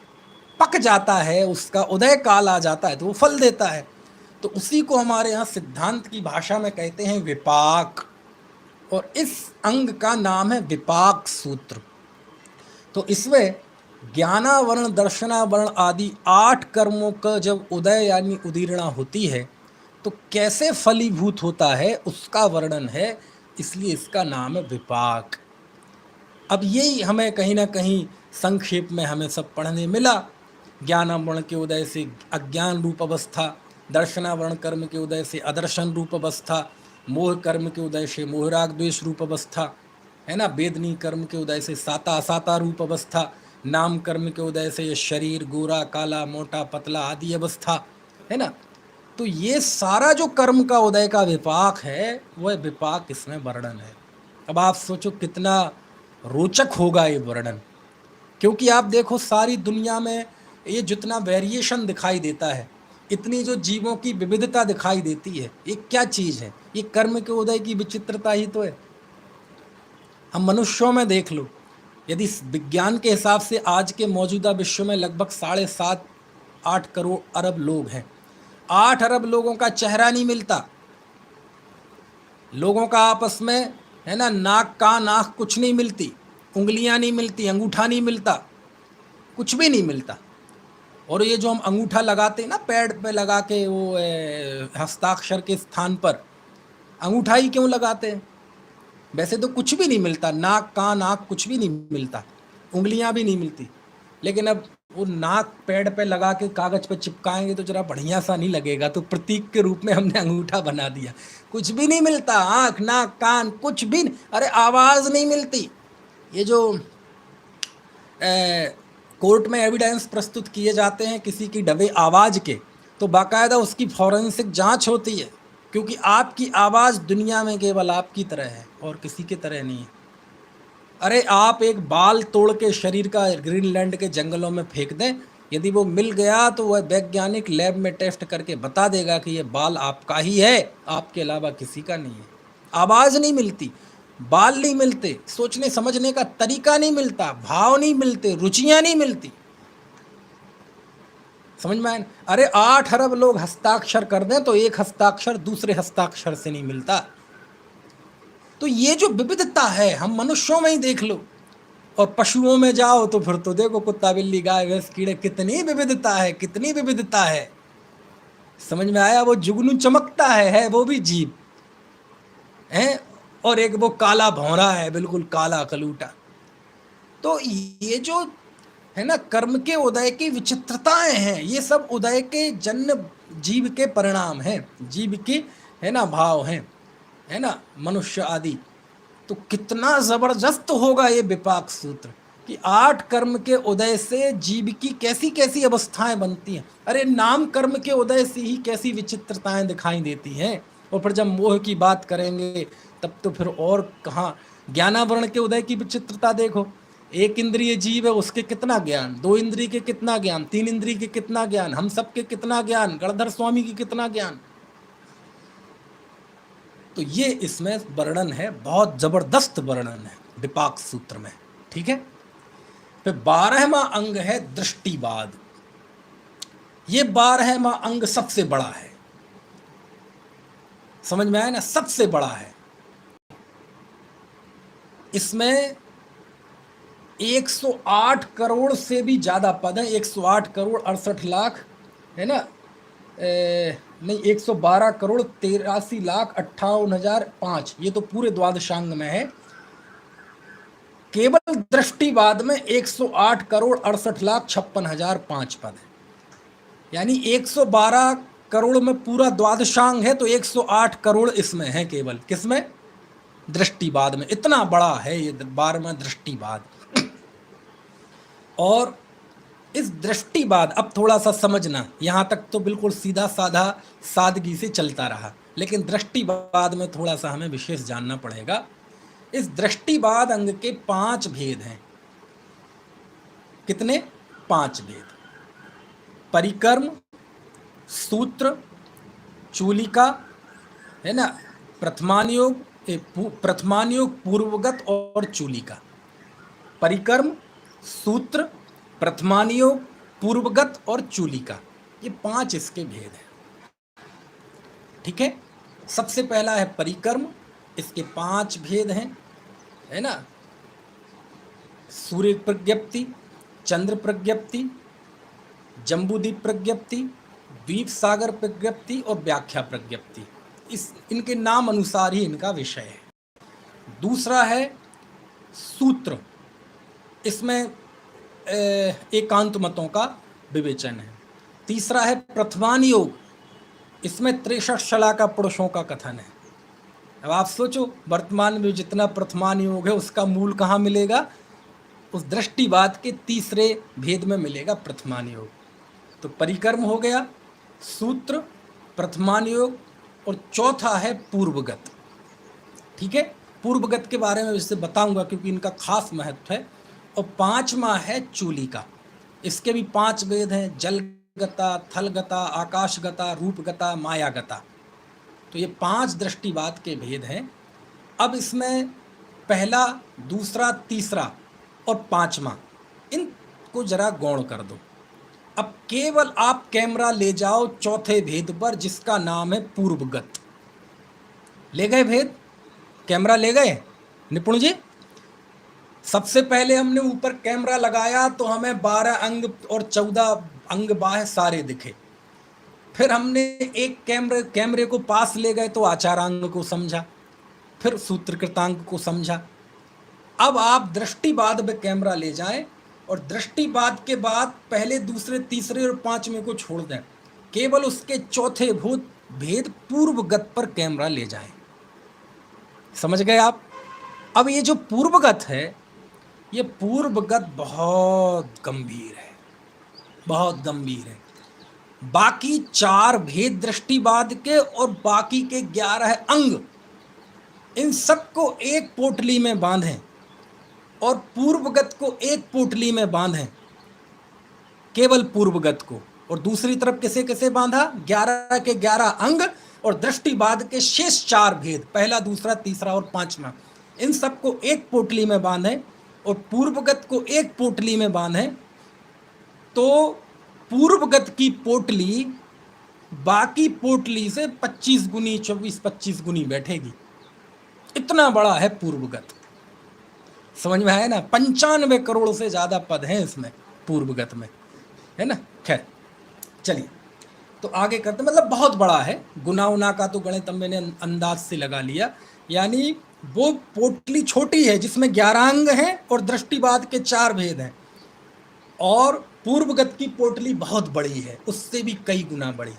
पक जाता है, उसका उदय काल आ जाता है, तो वो फल देता है। तो उसी को हमारे यहाँ सिद्धांत की भाषा में कहते हैं विपाक, और इस अंग का नाम है विपाक सूत्र। तो इसमें ज्ञानावरण दर्शनावरण आदि 8 कर्मों का जब उदय यानी उदीर्णा होती है तो कैसे फलीभूत होता है उसका वर्णन है, इसलिए इसका नाम है विपाक। अब यही हमें कहीं ना कहीं संक्षेप में हमें सब पढ़ने मिला। ज्ञानावरण के उदय से अज्ञान रूप अवस्था, दर्शनावरण कर्म के उदय से अदर्शन रूप अवस्था, मोह कर्म के उदय से मोहराग द्वेष रूप अवस्था, है ना, वेदनी कर्म के उदय से साता असाता रूप अवस्था, नाम कर्म के उदय से ये शरीर गोरा काला मोटा पतला आदि अवस्था, है ना। तो ये सारा जो कर्म का उदय का विपाक है वह विपाक इसमें वर्णन है। अब आप सोचो कितना रोचक होगा ये वर्णन, क्योंकि आप देखो सारी दुनिया में ये जितना वेरिएशन दिखाई देता है, इतनी जो जीवों की विविधता दिखाई देती है, ये क्या चीज़ है, ये कर्म के उदय की विचित्रता ही तो है। हम मनुष्यों में देख लो, यदि विज्ञान के हिसाब से आज के मौजूदा विश्व में लगभग 7.5-8 करोड़ अरब लोग हैं। 8 अरब लोगों का चेहरा नहीं मिलता, लोगों का आपस में, है ना, नाक कान आँख कुछ नहीं मिलती, उंगलियां नहीं मिलती, अंगूठा नहीं मिलता, कुछ भी नहीं मिलता। और ये जो हम अंगूठा लगाते हैं ना पैड पे लगा के, वो हस्ताक्षर के स्थान पर अंगूठा ही क्यों लगाते हैं? वैसे तो कुछ भी नहीं मिलता, नाक कान आँख कुछ भी नहीं मिलता, उंगलियां भी नहीं मिलती, लेकिन अब वो नाक पैड पे लगा के कागज पे चिपकाएंगे तो जरा बढ़िया सा नहीं लगेगा, तो प्रतीक के रूप में हमने अंगूठा बना दिया। कुछ भी नहीं मिलता, आँख नाक कान कुछ भी नहीं। अरे आवाज़ नहीं मिलती। ये जो कोर्ट में एविडेंस प्रस्तुत किए जाते हैं किसी की डबे आवाज़ के, तो बाकायदा उसकी फॉरेंसिक जांच होती है, क्योंकि आपकी आवाज़ दुनिया में केवल आपकी तरह है और किसी की तरह नहीं है। अरे आप एक बाल तोड़ के शरीर का ग्रीनलैंड के जंगलों में फेंक दें, यदि वो मिल गया तो वह वैज्ञानिक लैब में टेस्ट करके बता देगा कि ये बाल आपका ही है, आपके अलावा किसी का नहीं है। आवाज़ नहीं मिलती, बाल नहीं मिलते, सोचने समझने का तरीका नहीं मिलता, भाव नहीं मिलते, रुचियां नहीं मिलती, समझ में आए? अरे 8 अरब लोग हस्ताक्षर कर दें तो एक हस्ताक्षर दूसरे हस्ताक्षर से नहीं मिलता, तो ये जो विविधता है, हम मनुष्यों में ही देख लो और पशुओं में जाओ तो फिर तो देखो, कुत्ता बिल्ली गाय भैंस कीड़े, कितनी विविधता है, कितनी विविधता है। समझ में आया? वो जुगनू चमकता है वो भी जीव है, और एक वो काला भौरा है, बिल्कुल काला कलूटा। तो ये जो है ना, कर्म के उदय की विचित्रताएं हैं, ये सब उदय के जन्य जीव के परिणाम हैं, जीव के है ना भाव हैं, है ना, मनुष्य आदि। तो कितना जबरदस्त होगा ये विपाक सूत्र कि 8 कर्म के उदय से जीव की कैसी कैसी अवस्थाएं बनती हैं। अरे नाम कर्म के उदय से ही कैसी विचित्रताएं दिखाई देती हैं। और फिर जब मोह की बात करेंगे तब तो फिर और कहाँ। ज्ञानावरण के उदय की विचित्रता देखो, एक इंद्रिय जीव है, उसके कितना ज्ञान, 2 इंद्रिय के कितना ज्ञान, 3 इंद्रिय के कितना ज्ञान, हम सबके कितना ज्ञान, गणधर स्वामी की कितना ज्ञान। तो ये इसमें वर्णन है, बहुत जबरदस्त वर्णन है विपाक सूत्र में। ठीक है। फिर 12वां अंग है दृष्टिवाद। ये 12वां अंग सबसे बड़ा है, समझ में आया ना, सबसे बड़ा है। इसमें 108 करोड़ से भी ज्यादा पद है, 108 करोड़ 68 लाख है ना, नहीं 112 करोड़ 83 लाख 58,005, ये तो पूरे द्वादशांग में है। केवल दृष्टिवाद में 108 करोड़ 68 लाख 56,005 पद है। यानी 112 करोड़ में पूरा द्वादशांग है, तो 108 करोड़ इसमें है, केवल किसमें? दृष्टिवाद में। इतना बड़ा है ये 12वां दृष्टिवाद। और इस दृष्टिवाद, अब थोड़ा सा समझना, यहां तक तो बिल्कुल सीधा साधा सादगी से चलता रहा, लेकिन दृष्टिवाद में थोड़ा सा हमें विशेष जानना पड़ेगा। इस दृष्टिवाद अंग के 5 भेद हैं। कितने? 5 भेद। परिकर्म, सूत्र, चूलिका, है ना, प्रथमानुयोग, प्रथमानुयोग, पूर्वगत और चूलिका। परिकर्म, सूत्र, प्रथमानुयोग, पूर्वगत और चूलिका, ये 5 इसके भेद हैं। ठीक है। सबसे पहला है परिकर्म, इसके 5 भेद हैं, है ना। सूर्य प्रज्ञप्ति, चंद्र प्रज्ञप्ति, जम्बूद्वीप प्रज्ञप्ति, द्वीप सागर प्रज्ञप्ति और व्याख्या प्रज्ञप्ति। इनके नाम अनुसार ही इनका विषय है। दूसरा है सूत्र, इसमें एकांत मतों का विवेचन है। तीसरा है प्रथमानुयोग, इसमें 63 शलाका पुरुषों का कथन है। अब आप सोचो, वर्तमान में जितना प्रथमानुयोग है उसका मूल कहाँ मिलेगा? उस दृष्टिवाद के तीसरे भेद में मिलेगा प्रथमानुयोग। तो परिकर्म हो गया, सूत्र, प्रथमानुयोग, और चौथा है पूर्वगत। ठीक है। पूर्वगत के बारे में इससे बताऊंगा क्योंकि इनका खास महत्व है। और 5वां है चूलिका, इसके भी 5 भेद हैं, जलगता, थलगता, आकाशगता, रूपगता, मायागता। तो ये 5 दृष्टिवाद के भेद हैं। अब इसमें पहला, दूसरा, तीसरा और 5वां, इनको जरा गौण कर दो। अब केवल आप कैमरा ले जाओ चौथे भेद पर, जिसका नाम है पूर्वगत। ले गए भेद? कैमरा ले गए निपुण जी? सबसे पहले हमने ऊपर कैमरा लगाया तो हमें 12 अंग और 14 अंग बाह्य सारे दिखे। फिर हमने एक कैमरे को पास ले गए तो आचारांग को समझा, फिर सूत्रकृतांग को समझा। अब आप दृष्टिवाद में कैमरा ले जाएं और दृष्टिवाद के बाद पहले, दूसरे, तीसरे और 5वें को छोड़ दें, केवल उसके चौथे भेद पूर्वगत पर कैमरा ले जाएं। समझ गए आप? अब ये जो पूर्वगत है, ये पूर्वगत बहुत गंभीर है, बहुत गंभीर है। बाकी 4 भेद दृष्टिवाद के और बाकी के 11 अंग, इन सबको एक पोटली में बांधें और पूर्वगत को एक पोटली में बांधें, केवल पूर्वगत को। और दूसरी तरफ किसे किसे बांधा? 11 के 11 अंग और दृष्टिवाद के शेष 4 भेद, पहला, दूसरा, तीसरा और 5वां, इन सबको एक पोटली में बांधें और पूर्वगत को एक पोटली में बांधें। तो पूर्वगत की पोटली बाकी पोटली से 25 गुनी, 24-25 गुनी बैठेगी। इतना बड़ा है पूर्वगत। समझ में आया ना? 95 करोड़ से ज्यादा पद हैं इसमें पूर्वगत में, है ना। खैर चलिए, तो आगे करते, मतलब बहुत बड़ा है। गुना उना का तो गणित अब मैंने अंदाज से लगा लिया। यानी वो पोटली छोटी है जिसमें 11 अंग हैं और दृष्टिवाद के 4 भेद हैं, और पूर्वगत की पोटली बहुत बड़ी है, उससे भी कई गुना बड़ी।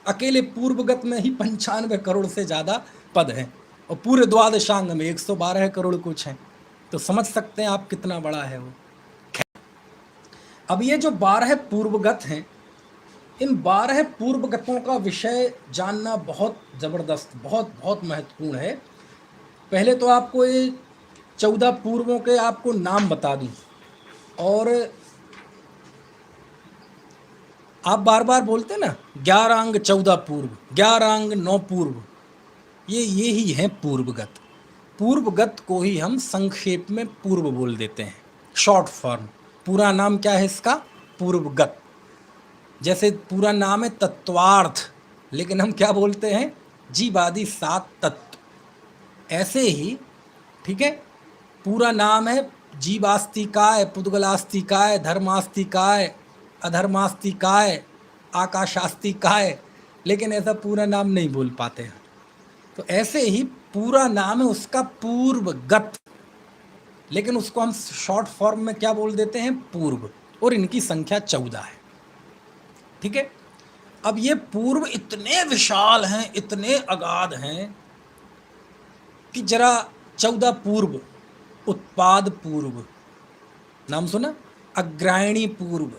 अकेले पूर्वगत में ही 95 करोड़ से ज्यादा पद हैं, और पूरे द्वादशांग में 112 करोड़ कुछ हैं। तो समझ सकते हैं आप कितना बड़ा है वो। अब ये जो 12 पूर्वगत हैं, इन 12 पूर्वगतों का विषय जानना बहुत ज़बरदस्त, बहुत बहुत महत्वपूर्ण है। पहले तो आपको ये 14 पूर्वों के आपको नाम बता दूं, और आप बार बार बोलते ना 11 अंग 14 पूर्व, 11 अंग 9 पूर्व, ये ही है पूर्वगत। पूर्वगत को ही हम संक्षेप में पूर्व बोल देते हैं, शॉर्ट फॉर्म। पूरा नाम क्या है इसका? पूर्वगत। जैसे पूरा नाम है तत्वार्थ, लेकिन हम क्या बोलते हैं? जीवादि 7 तत्व। ऐसे ही, ठीक है, पूरा नाम है जीवास्तिकाय, पुद्गलास्तिकाय, धर्मास्तिकाय, अधर्मास्तिकाय, आकाशास्तिकाय, लेकिन ऐसा पूरा नाम नहीं बोल पाते हैं। तो ऐसे ही पूरा नाम है उसका पूर्वगत, लेकिन उसको हम शॉर्ट फॉर्म में क्या बोल देते हैं? पूर्व। और इनकी संख्या 14 है, ठीक है। अब ये पूर्व इतने विशाल हैं, इतने अगाध हैं कि जरा 14 पूर्व, उत्पाद पूर्व नाम सुना? अग्रायणी पूर्व,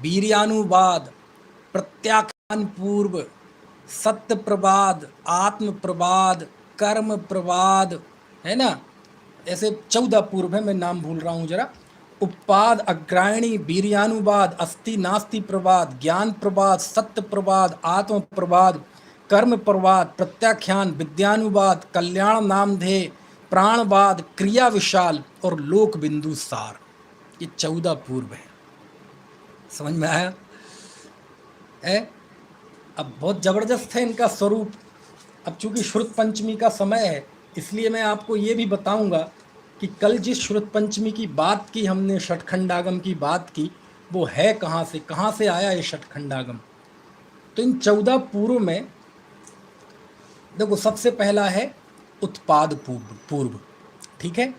वीर्यानुवाद, प्रत्याख्यान पूर्व, सत्य प्रवाद, आत्म प्रवाद, कर्म प्रवाद, है ना। ऐसे 14 पूर्व है, मैं नाम भूल रहा हूँ जरा। उपाद, अग्रायणी, वीर्यानुवाद, अस्ति नास्ति प्रवाद, ज्ञान प्रवाद, सत्य प्रवाद, आत्म प्रवाद, कर्म प्रवाद, प्रत्याख्यान, विद्यानुवाद, कल्याण नामधेय, प्राणवाद, क्रिया विशाल और लोक बिंदु सार। ये 14 पूर्व है। समझ में आया? अब बहुत जबरदस्त है इनका स्वरूप। अब चूंकि श्रुत पंचमी का समय है, इसलिए मैं आपको ये भी बताऊंगा कि कल जिस श्रुत पंचमी की बात की हमने, षटखंडागम की बात की, वो है कहाँ से आया ये षटखंडागम। तो इन 14 पूर्व में देखो, सबसे पहला है उत्पाद पूर्व, ठीक है।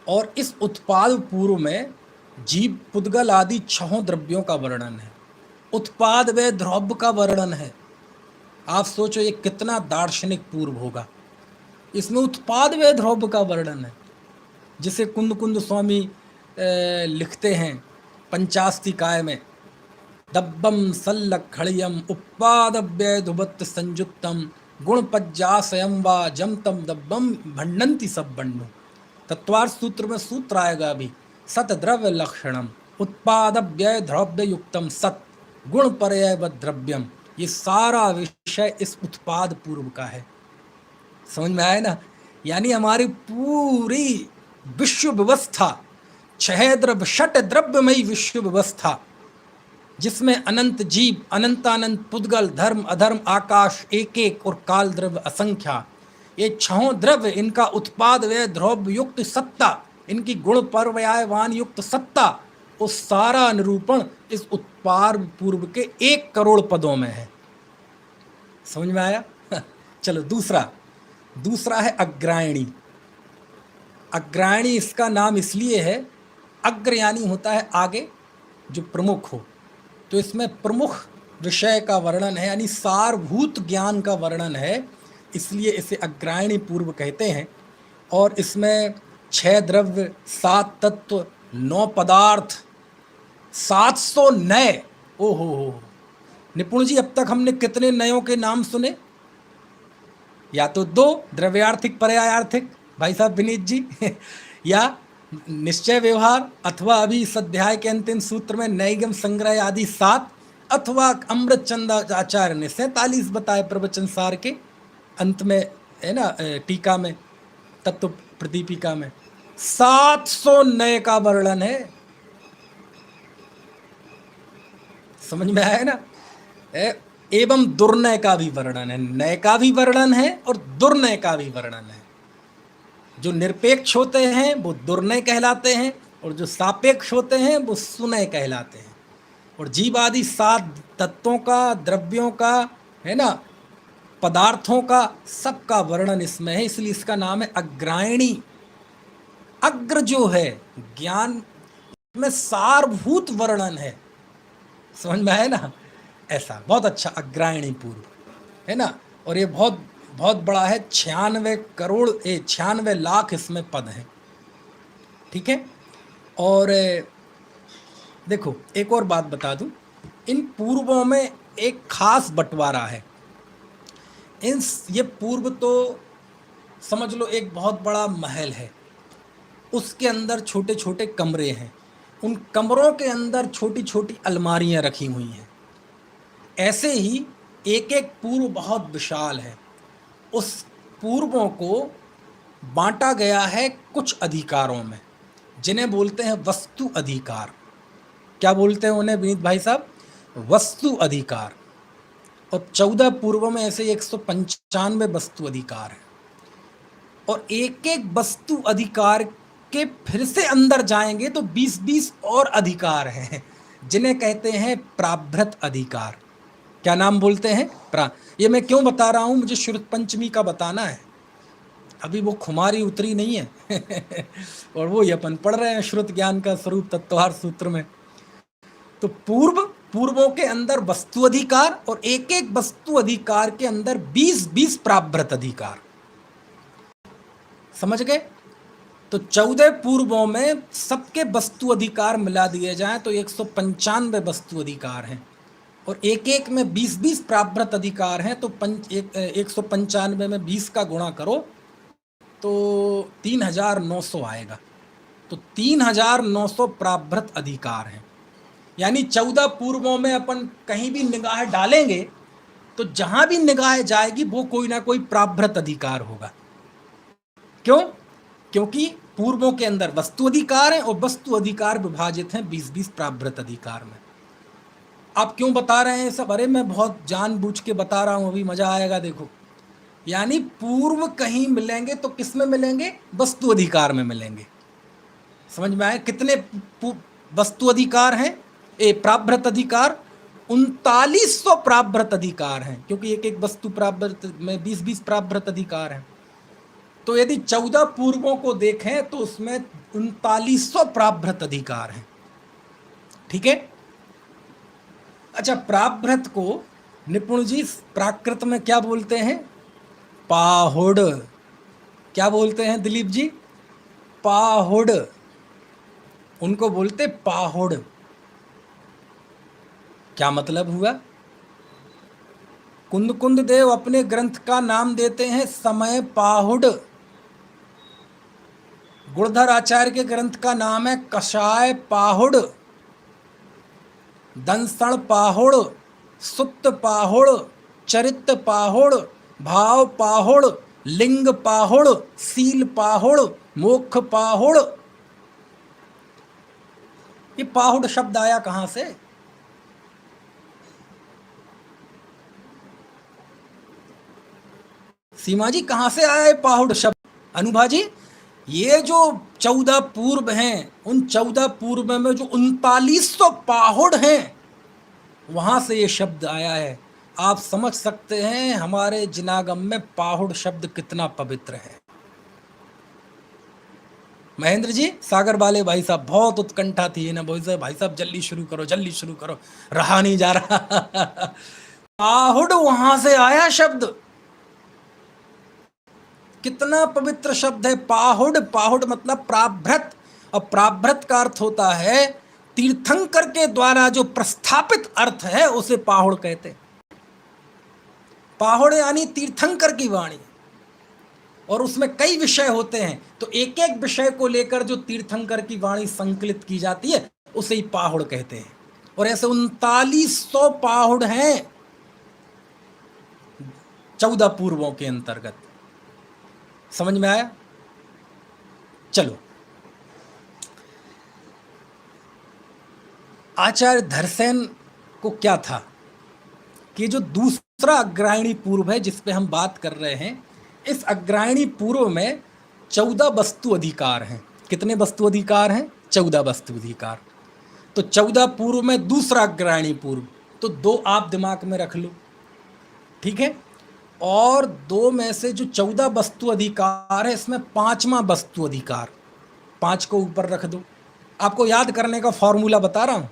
और इस उत्पाद पूर्व में जीव, पुद्गल आदि 6 द्रव्यों का वर्णन है। उत्पाद व द्रव्य का वर्णन है। आप सोचो ये कितना दार्शनिक पूर्व होगा। इसमें उत्पाद व द्रव्य का वर्णन है, जिसे कुंद कुंद स्वामी लिखते हैं पंचास्तिकाय में। दब्बम सल्लखड़ियम उपादव्य धुबत्त संयुक्तम गुणपज्जासयम वा जमतम दब्बम भंडंती सब बंडु। तत्वार्थ सूत्र में सूत्र आएगा अभी, सत द्रव्य लक्षणम उत्पादव्यय द्रव्य युक्तम सत गुण पर्याय व द्रव्यम। ये सारा विषय इस उत्पाद पूर्व का है। समझ में आया ना? यानी हमारी पूरी विश्व व्यवस्था, 6 द्रव्य, 6 द्रव्यमयी विश्व व्यवस्था, जिसमें अनंत जीव, अनंतानंत पुद्गल, धर्म अधर्म, आकाश एक एक और काल द्रव्य असंख्या, ये 6 द्रव्य, इनका उत्पाद व द्रव्य युक्त सत्ता, इनकी गुण पर्यायवान युक्त सत्ता, वो सारा निरूपण इस उत्पाद पूर्व के 1 करोड़ पदों में है। समझ में आया? चलो दूसरा है अग्रायणी। अग्रायणी इसका नाम इसलिए है, अग्र यानी होता है आगे, जो प्रमुख हो। तो इसमें प्रमुख विषय का वर्णन है, यानी सारभूत ज्ञान का वर्णन है, इसलिए इसे अग्रायणी पूर्व कहते हैं। और इसमें 6 द्रव्य, 7 तत्व, 9 पदार्थ, 700 नय। ओहो निपुण जी, अब तक हमने कितने नयों के नाम सुने? या तो 2 द्रव्यार्थिक पर्यायार्थिक, भाई साहब विनीत जी या निश्चय व्यवहार, अथवा अभी इस अध्याय के अंतिम सूत्र में नैगम संग्रह आदि 7, अथवा अमृत चंद आचार्य ने 47 बताए प्रवचन सार के अंत में, है ना, टीका में, तत्व प्रदीपिका में 700 नय का वर्णन है। समझ में आया ना? एवं दुर्नय का भी वर्णन है। नय का भी वर्णन है और दुर्नय का भी वर्णन है। जो निरपेक्ष होते हैं वो दुर्नय कहलाते हैं, और जो सापेक्ष होते हैं वो सुनय कहलाते हैं। और जीव आदि 7 तत्वों का, द्रव्यों का, है ना, पदार्थों का, सबका वर्णन इसमें है, इसलिए इसका नाम है अग्रायणी। अग्र जो है ज्ञान में सारभूत वर्णन है, समझ में आया ना। ऐसा बहुत अच्छा अग्रायणी पूर्व है ना। और ये बहुत बहुत बड़ा है, 96 लाख इसमें पद हैं। ठीक है। और देखो एक और बात बता दूं, इन पूर्वों में एक खास बंटवारा है। ये पूर्व तो समझ लो एक बहुत बड़ा महल है, उसके अंदर छोटे छोटे कमरे हैं, उन कमरों के अंदर छोटी छोटी अलमारियां रखी हुई हैं। ऐसे ही एक एक पूर्व बहुत विशाल है। उस पूर्वों को बांटा गया है कुछ अधिकारों में, जिन्हें बोलते हैं वस्तु अधिकार। क्या बोलते हैं उन्हें विनीत भाई साहब? वस्तु अधिकार। और 14 पूर्व में ऐसे 195 वस्तु अधिकार हैं। और एक एक वस्तु अधिकार के फिर से अंदर जाएंगे तो 20-20 और अधिकार हैं, जिन्हें कहते हैं प्राभृत अधिकार। क्या नाम बोलते हैं? ये मैं क्यों बता रहा हूं, मुझे श्रुत पंचमी का बताना है, अभी वो खुमारी उतरी नहीं है और वो ये अपन पढ़ रहे हैं श्रुत ज्ञान का स्वरूप तत्वहार सूत्र में। तो पूर्वों के अंदर वस्तु अधिकार, और एक एक वस्तु अधिकार के अंदर 20-20 प्राभृत अधिकार। समझ गए? तो 14 पूर्वों में सबके वस्तु अधिकार मिला दिए जाएं तो 195 वस्तु अधिकार हैं, और एक एक में 20-20 प्राभृत अधिकार हैं। तो 195 में 20 का गुणा करो तो 3900 आएगा। तो 3900 प्राभृत अधिकार हैं। यानी 14 पूर्वों में अपन कहीं भी निगाह डालेंगे तो जहां भी निगाह जाएगी वो कोई ना कोई प्राभृत अधिकार होगा। क्यों? क्योंकि पूर्वों के अंदर वस्तु अधिकार है और वस्तु अधिकार विभाजित हैं 20-20 प्राभृत अधिकार में। आप क्यों बता रहे हैं सब? अरे मैं बहुत जानबूझ के बता रहा हूं, अभी मजा आएगा। देखो, यानी पूर्व कहीं मिलेंगे तो किस में मिलेंगे? वस्तु अधिकार में मिलेंगे। समझ में आए? कितने वस्तु अधिकार हैं? प्राभृत अधिकार 3900 प्राभृत अधिकार हैं, क्योंकि एक एक वस्तु प्राभृत में 20-20 प्राभृत अधिकार हैं। तो यदि 14 पूर्वों को देखें तो उसमें 3900 प्राभृत अधिकार हैं। ठीक है। अच्छा, प्राभृत को निपुण जी प्राकृत में क्या बोलते हैं? पाहुड़। क्या बोलते हैं दिलीप जी? पाहुड़। उनको बोलते पाहुड़। क्या मतलब हुआ? कुंद कुंद देव अपने ग्रंथ का नाम देते हैं समय पाहुड़। गुणधर आचार्य के ग्रंथ का नाम है कषाय पाहुड़, दंसण पाहुड़, सुत्त पाहुड़, चरित पाहुड़, भाव पाहुड़, लिंग पाहुड़, सील पाहुड़, मोक्ष पाहुड़। ये पाहुड़ शब्द आया कहां से? सीमा जी कहां से आया है पाहुड़ शब्द? अनुभा जी, ये जो 14 पूर्व हैं, उन 14 पूर्व में जो 3900 पाहुड़ हैं, वहां से ये शब्द आया है। आप समझ सकते हैं हमारे जिनागम में पाहुड़ शब्द कितना पवित्र है। महेंद्र जी, सागर वाले भाई साहब, बहुत उत्कंठा थी ना भाई साहब, जल्दी शुरू करो, जल्दी शुरू करो, रहा नहीं जा रहा पाहुड़ वहां से आया शब्द। कितना पवित्र शब्द है पाहुड़। पाहुड़ मतलब प्राभृत, और प्राभृत का अर्थ होता है तीर्थंकर के द्वारा जो प्रस्थापित अर्थ है उसे पाहुड़ कहते। पाहुड़ यानी तीर्थंकर की वाणी, और उसमें कई विषय होते हैं, तो एक एक विषय को लेकर जो तीर्थंकर की वाणी संकलित की जाती है उसे ही पाहुड़ कहते हैं। और ऐसे 3900 पाहुड़ हैं 14 पूर्वों के अंतर्गत। समझ में आया? चलो, आचार्य धरसेन को क्या था? कि जो दूसरा अग्रायणी पूर्व है जिस पे हम बात कर रहे हैं, इस अग्रायणी पूर्व में 14 वस्तु अधिकार हैं। कितने वस्तु अधिकार हैं? 14 वस्तु अधिकार। तो 14 पूर्व में दूसरा अग्रायणी पूर्व, तो 2 आप दिमाग में रख लो, ठीक है। और 2 में से जो 14 वस्तु अधिकार है, इसमें 5वां वस्तु अधिकार, 5 को ऊपर रख दो। आपको याद करने का फॉर्मूला बता रहा हूं।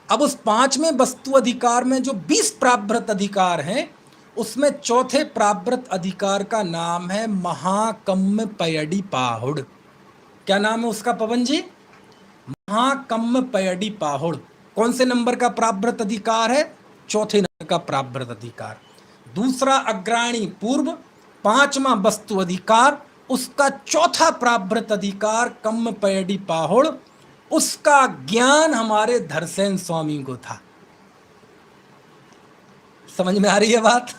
अब उस 5वें वस्तु अधिकार में जो 20 प्रावृत अधिकार हैं, उसमें चौथे प्रावृत अधिकार का नाम है महाकम्म पयडी पाहुड़। क्या नाम है उसका पवन जी? महाकम्म पयडी पाहुड़। कौन से नंबर का प्रावृत अधिकार है? चौथे नंबर का प्रावृत अधिकार। दूसरा अग्राणी पूर्व, 5वां वस्तु अधिकार, उसका चौथा प्रावृत अधिकार कम्म पयडी पाहुड़। उसका ज्ञान हमारे धरसेन स्वामी को था। समझ में आ रही है बात?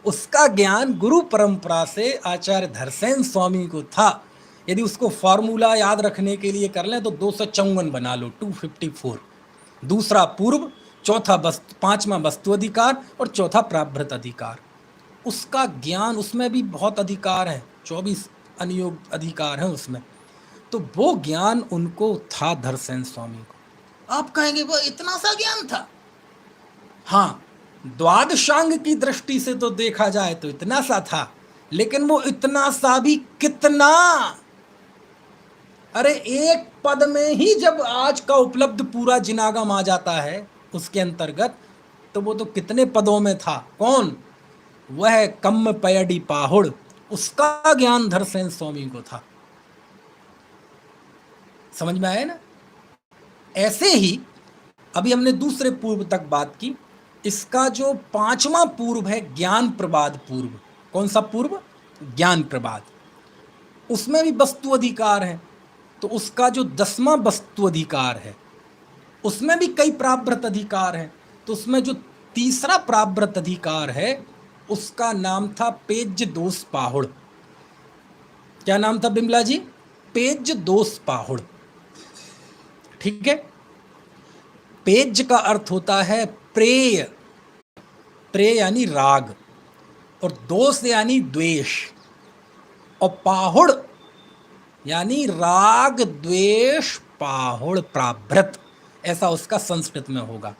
उसका ज्ञान गुरु परंपरा से आचार्य धरसेन स्वामी को था। यदि उसको फॉर्मूला याद रखने के लिए कर लें तो 254 बना लो, 254। दूसरा पूर्व, चौथा वस्तु, 5वां वस्तु अधिकार और चौथा प्रावृत अधिकार। उसका ज्ञान, उसमें भी बहुत अधिकार है, 24 अनुयोग अधिकार हैं उसमें। तो वो ज्ञान उनको था धरसेन स्वामी को। आप कहेंगे वो इतना सा ज्ञान था? हाँ, द्वादशांग की दृष्टि से तो देखा जाए तो इतना सा था, लेकिन वो इतना सा भी कितना? अरे एक पद में ही जब आज का उपलब्ध पूरा जिनागम आ जाता है उसके अंतर्गत, तो वो तो कितने पदों में था। कौन? वह कम्म पयडी पाहुड़। उसका ज्ञान धरसेन स्वामी को था। समझ में आया ना? ऐसे ही अभी हमने दूसरे पूर्व तक बात की। इसका जो 5वां पूर्व है ज्ञान प्रबाद पूर्व। कौन सा पूर्व? ज्ञान प्रबाद। उसमें भी वस्तु अधिकार है। तो उसका जो 10वां वस्तु अधिकार है, उसमें भी कई प्रावृत अधिकार हैं। तो उसमें जो तीसरा प्रावृत अधिकार है, उसका नाम था पेज्य दोष पाहुड़। क्या नाम था बिमला जी? पेज्य दोष पाहुड़। ठीक है। पेज्य का अर्थ होता है प्रेय, प्रेय यानी राग, और दोष यानी द्वेष, और पाहुड़ यानी राग द्वेष पाहुड़ प्रावृत, ऐसा उसका संस्कृत में होगा।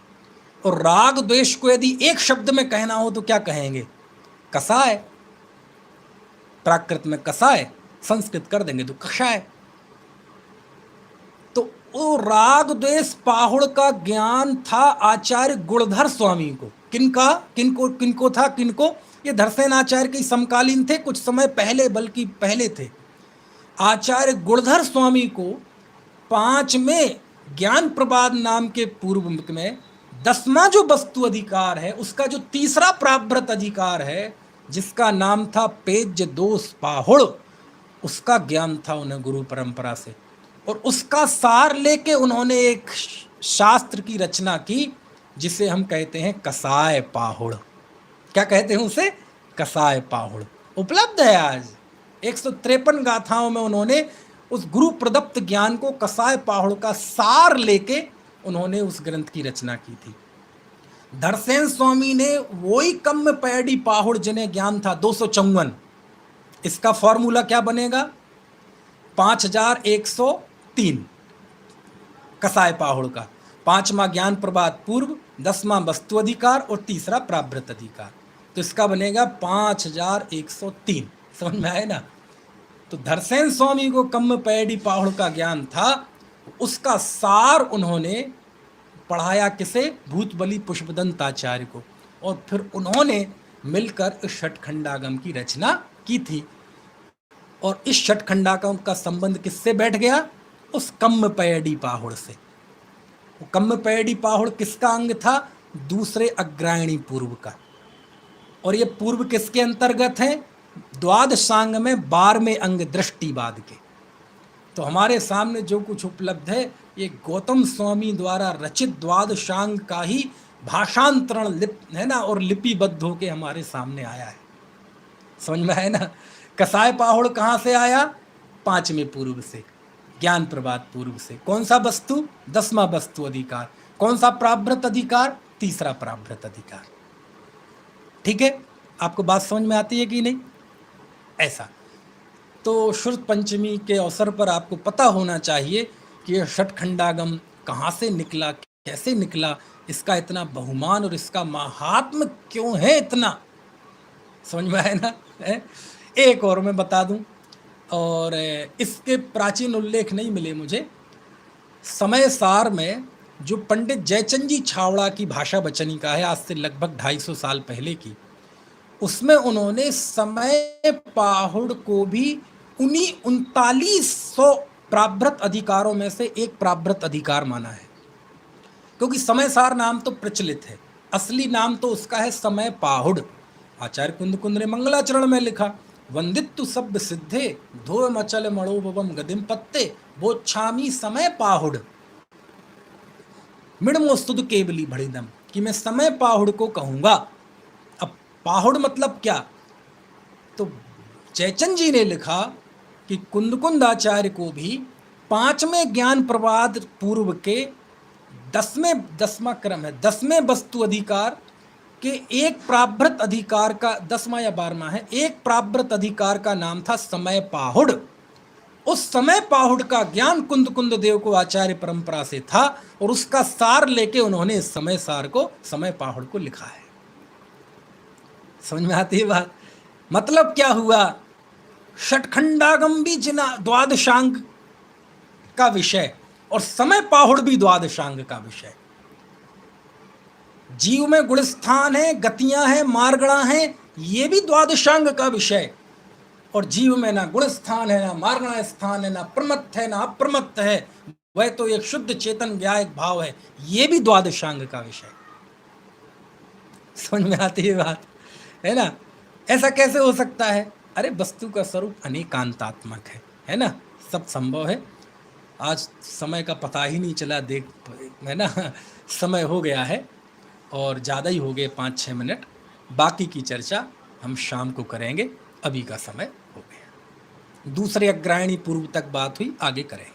और राग द्वेष को यदि एक शब्द में कहना हो तो क्या कहेंगे? कसाय। प्राकृत में कसाय, संस्कृत कर देंगे तो कषाय। तो वो राग द्वेष पाहुड़ का ज्ञान था आचार्य गुणधर स्वामी को। किनका? किनको था? किनको? ये धरसेन आचार्य के समकालीन थे, कुछ समय पहले, बल्कि पहले थे। आचार्य गुणधर स्वामी को 5वें ज्ञान प्रबाद नाम के पूर्व में 10वां जो वस्तु अधिकार है, उसका जो तीसरा प्रावृत अधिकार है, जिसका नाम था पेज्य दोष पाहुड़, उसका ज्ञान था उन्हें गुरु परंपरा से। और उसका सार लेके उन्होंने एक शास्त्र की रचना की, जिसे हम कहते हैं कसाय पाहुड़। क्या कहते हैं उसे? कसाय पाहुड़। उपलब्ध है आज। 153 गाथाओं में उन्होंने उस गुरु प्रदत्त ज्ञान को कसाय पाहुड़ का सार लेके उन्होंने उस ग्रंथ की रचना की थी। धरसेन स्वामी ने वही कम्म पयडी पाहुड़ जिन्हें ज्ञान था 254। इसका फॉर्मूला क्या बनेगा? 5103 कसाय पाहुड़ का। 5वां ज्ञान प्रबाद पूर्व, 10वां वस्तु अधिकार और तीसरा प्रावृत अधिकार। तो इसका बनेगा 5103। समझ में आए ना? तो धरसेन स्वामी को कम्म पयडी पाहुड़ का ज्ञान था। उसका सार उन्होंने पढ़ाया किसे? भूतबली पुष्पदंत आचार्य को। और फिर उन्होंने मिलकर इस षटखंडागम की रचना की थी। और इस षटखंडागम का संबंध किससे बैठ गया? उस कम्म पयडी पाहुड़ से। वो कम्म पयडी पाहुड़ किसका अंग था? दूसरे अग्रायणी पूर्व का। और ये पूर्व किसके अंतर्गत है? द्वादशांग में 12वें अंग दृष्टिवाद के। तो हमारे सामने जो कुछ उपलब्ध है, ये गौतम स्वामी द्वारा रचित द्वादशांग का ही भाषांतरण है ना, और लिपिबद्ध होके हमारे सामने आया है। समझ में आया ना? कसाय पाहुड़ कहाँ से आया? 5वें पूर्व से, ज्ञान प्रबाद पूर्व से। कौन सा वस्तु? 10वां वस्तु अधिकार। कौन सा प्रावृत अधिकार? तीसरा प्रावृत अधिकार। ठीक है, आपको बात समझ में आती है कि नहीं? ऐसा तो शुद्ध पंचमी के अवसर पर आपको पता होना चाहिए कि यह षटखंडागम कहाँ से निकला, कैसे निकला, इसका इतना बहुमान और इसका महात्म्य क्यों है इतना, समझ में आया ना? है? एक और मैं बता दूं, और इसके प्राचीन उल्लेख नहीं मिले मुझे। समय सार में जो पंडित जयचंद जी छावड़ा की भाषा बचनी का है, आज से लगभग 250 साल पहले की, उसमें उन्होंने समय पाहुड़ को भी उन्हीं 3900 प्राभृत अधिकारों में से एक प्राभृत अधिकार माना है, क्योंकि समय सार नाम तो प्रचलित है, असली नाम तो उसका है समय पाहुड़। आचार्य कुंद कुंद ने मंगलाचरण में लिखा, वंदित्तु सब्ब सिद्धे धो मचल मणोभवम गदिम पत्ते वो छामी समय पाहुड़ मिड़मोस्तुद केवली भड़िदम, कि मैं समय पाहुड़ को कहूंगा। अब पाहुड़ मतलब क्या? तो जयचंद जी ने लिखा कि कुंद आचार्य को भी 5वें ज्ञान प्रवाद पूर्व के 10वां क्रम है, 10वें वस्तु अधिकार के एक प्राभृत अधिकार का 10वां या 12वां है, एक प्राभृत अधिकार का नाम था समय पाहुड़। उस समय पाहुड़ का ज्ञान कुंद देव को आचार्य परंपरा से था, और उसका सार लेके उन्होंने इस समय सार को, समय पाहुड़ को लिखा है। समझ में आती है बात? मतलब क्या हुआ? षटखंडागम भी जिना द्वादशांग का विषय, और समय पाहुड़ भी द्वादशांग का विषय। जीव में गुणस्थान है, गतियां हैं, मार्गणा हैं, ये भी द्वादशांग का विषय। और जीव में ना गुण स्थान है, ना मार्गणा स्थान है, ना प्रमत्त है, ना अप्रमत्त है, वह तो एक शुद्ध चेतन व्यायक भाव है, ये भी द्वादशांग का विषय। समझ में आती है बात? है ना? ऐसा कैसे हो सकता है? अरे वस्तु का स्वरूप अनेकांतात्मक है ना? सब संभव है। आज समय का पता ही नहीं चला, देख, है ना? समय हो गया है, और ज़्यादा ही हो गए 5-6 मिनट। बाकी की चर्चा हम शाम को करेंगे, अभी का समय हो गया। दूसरे अग्रायणी पूर्व तक बात हुई, आगे करेंगे।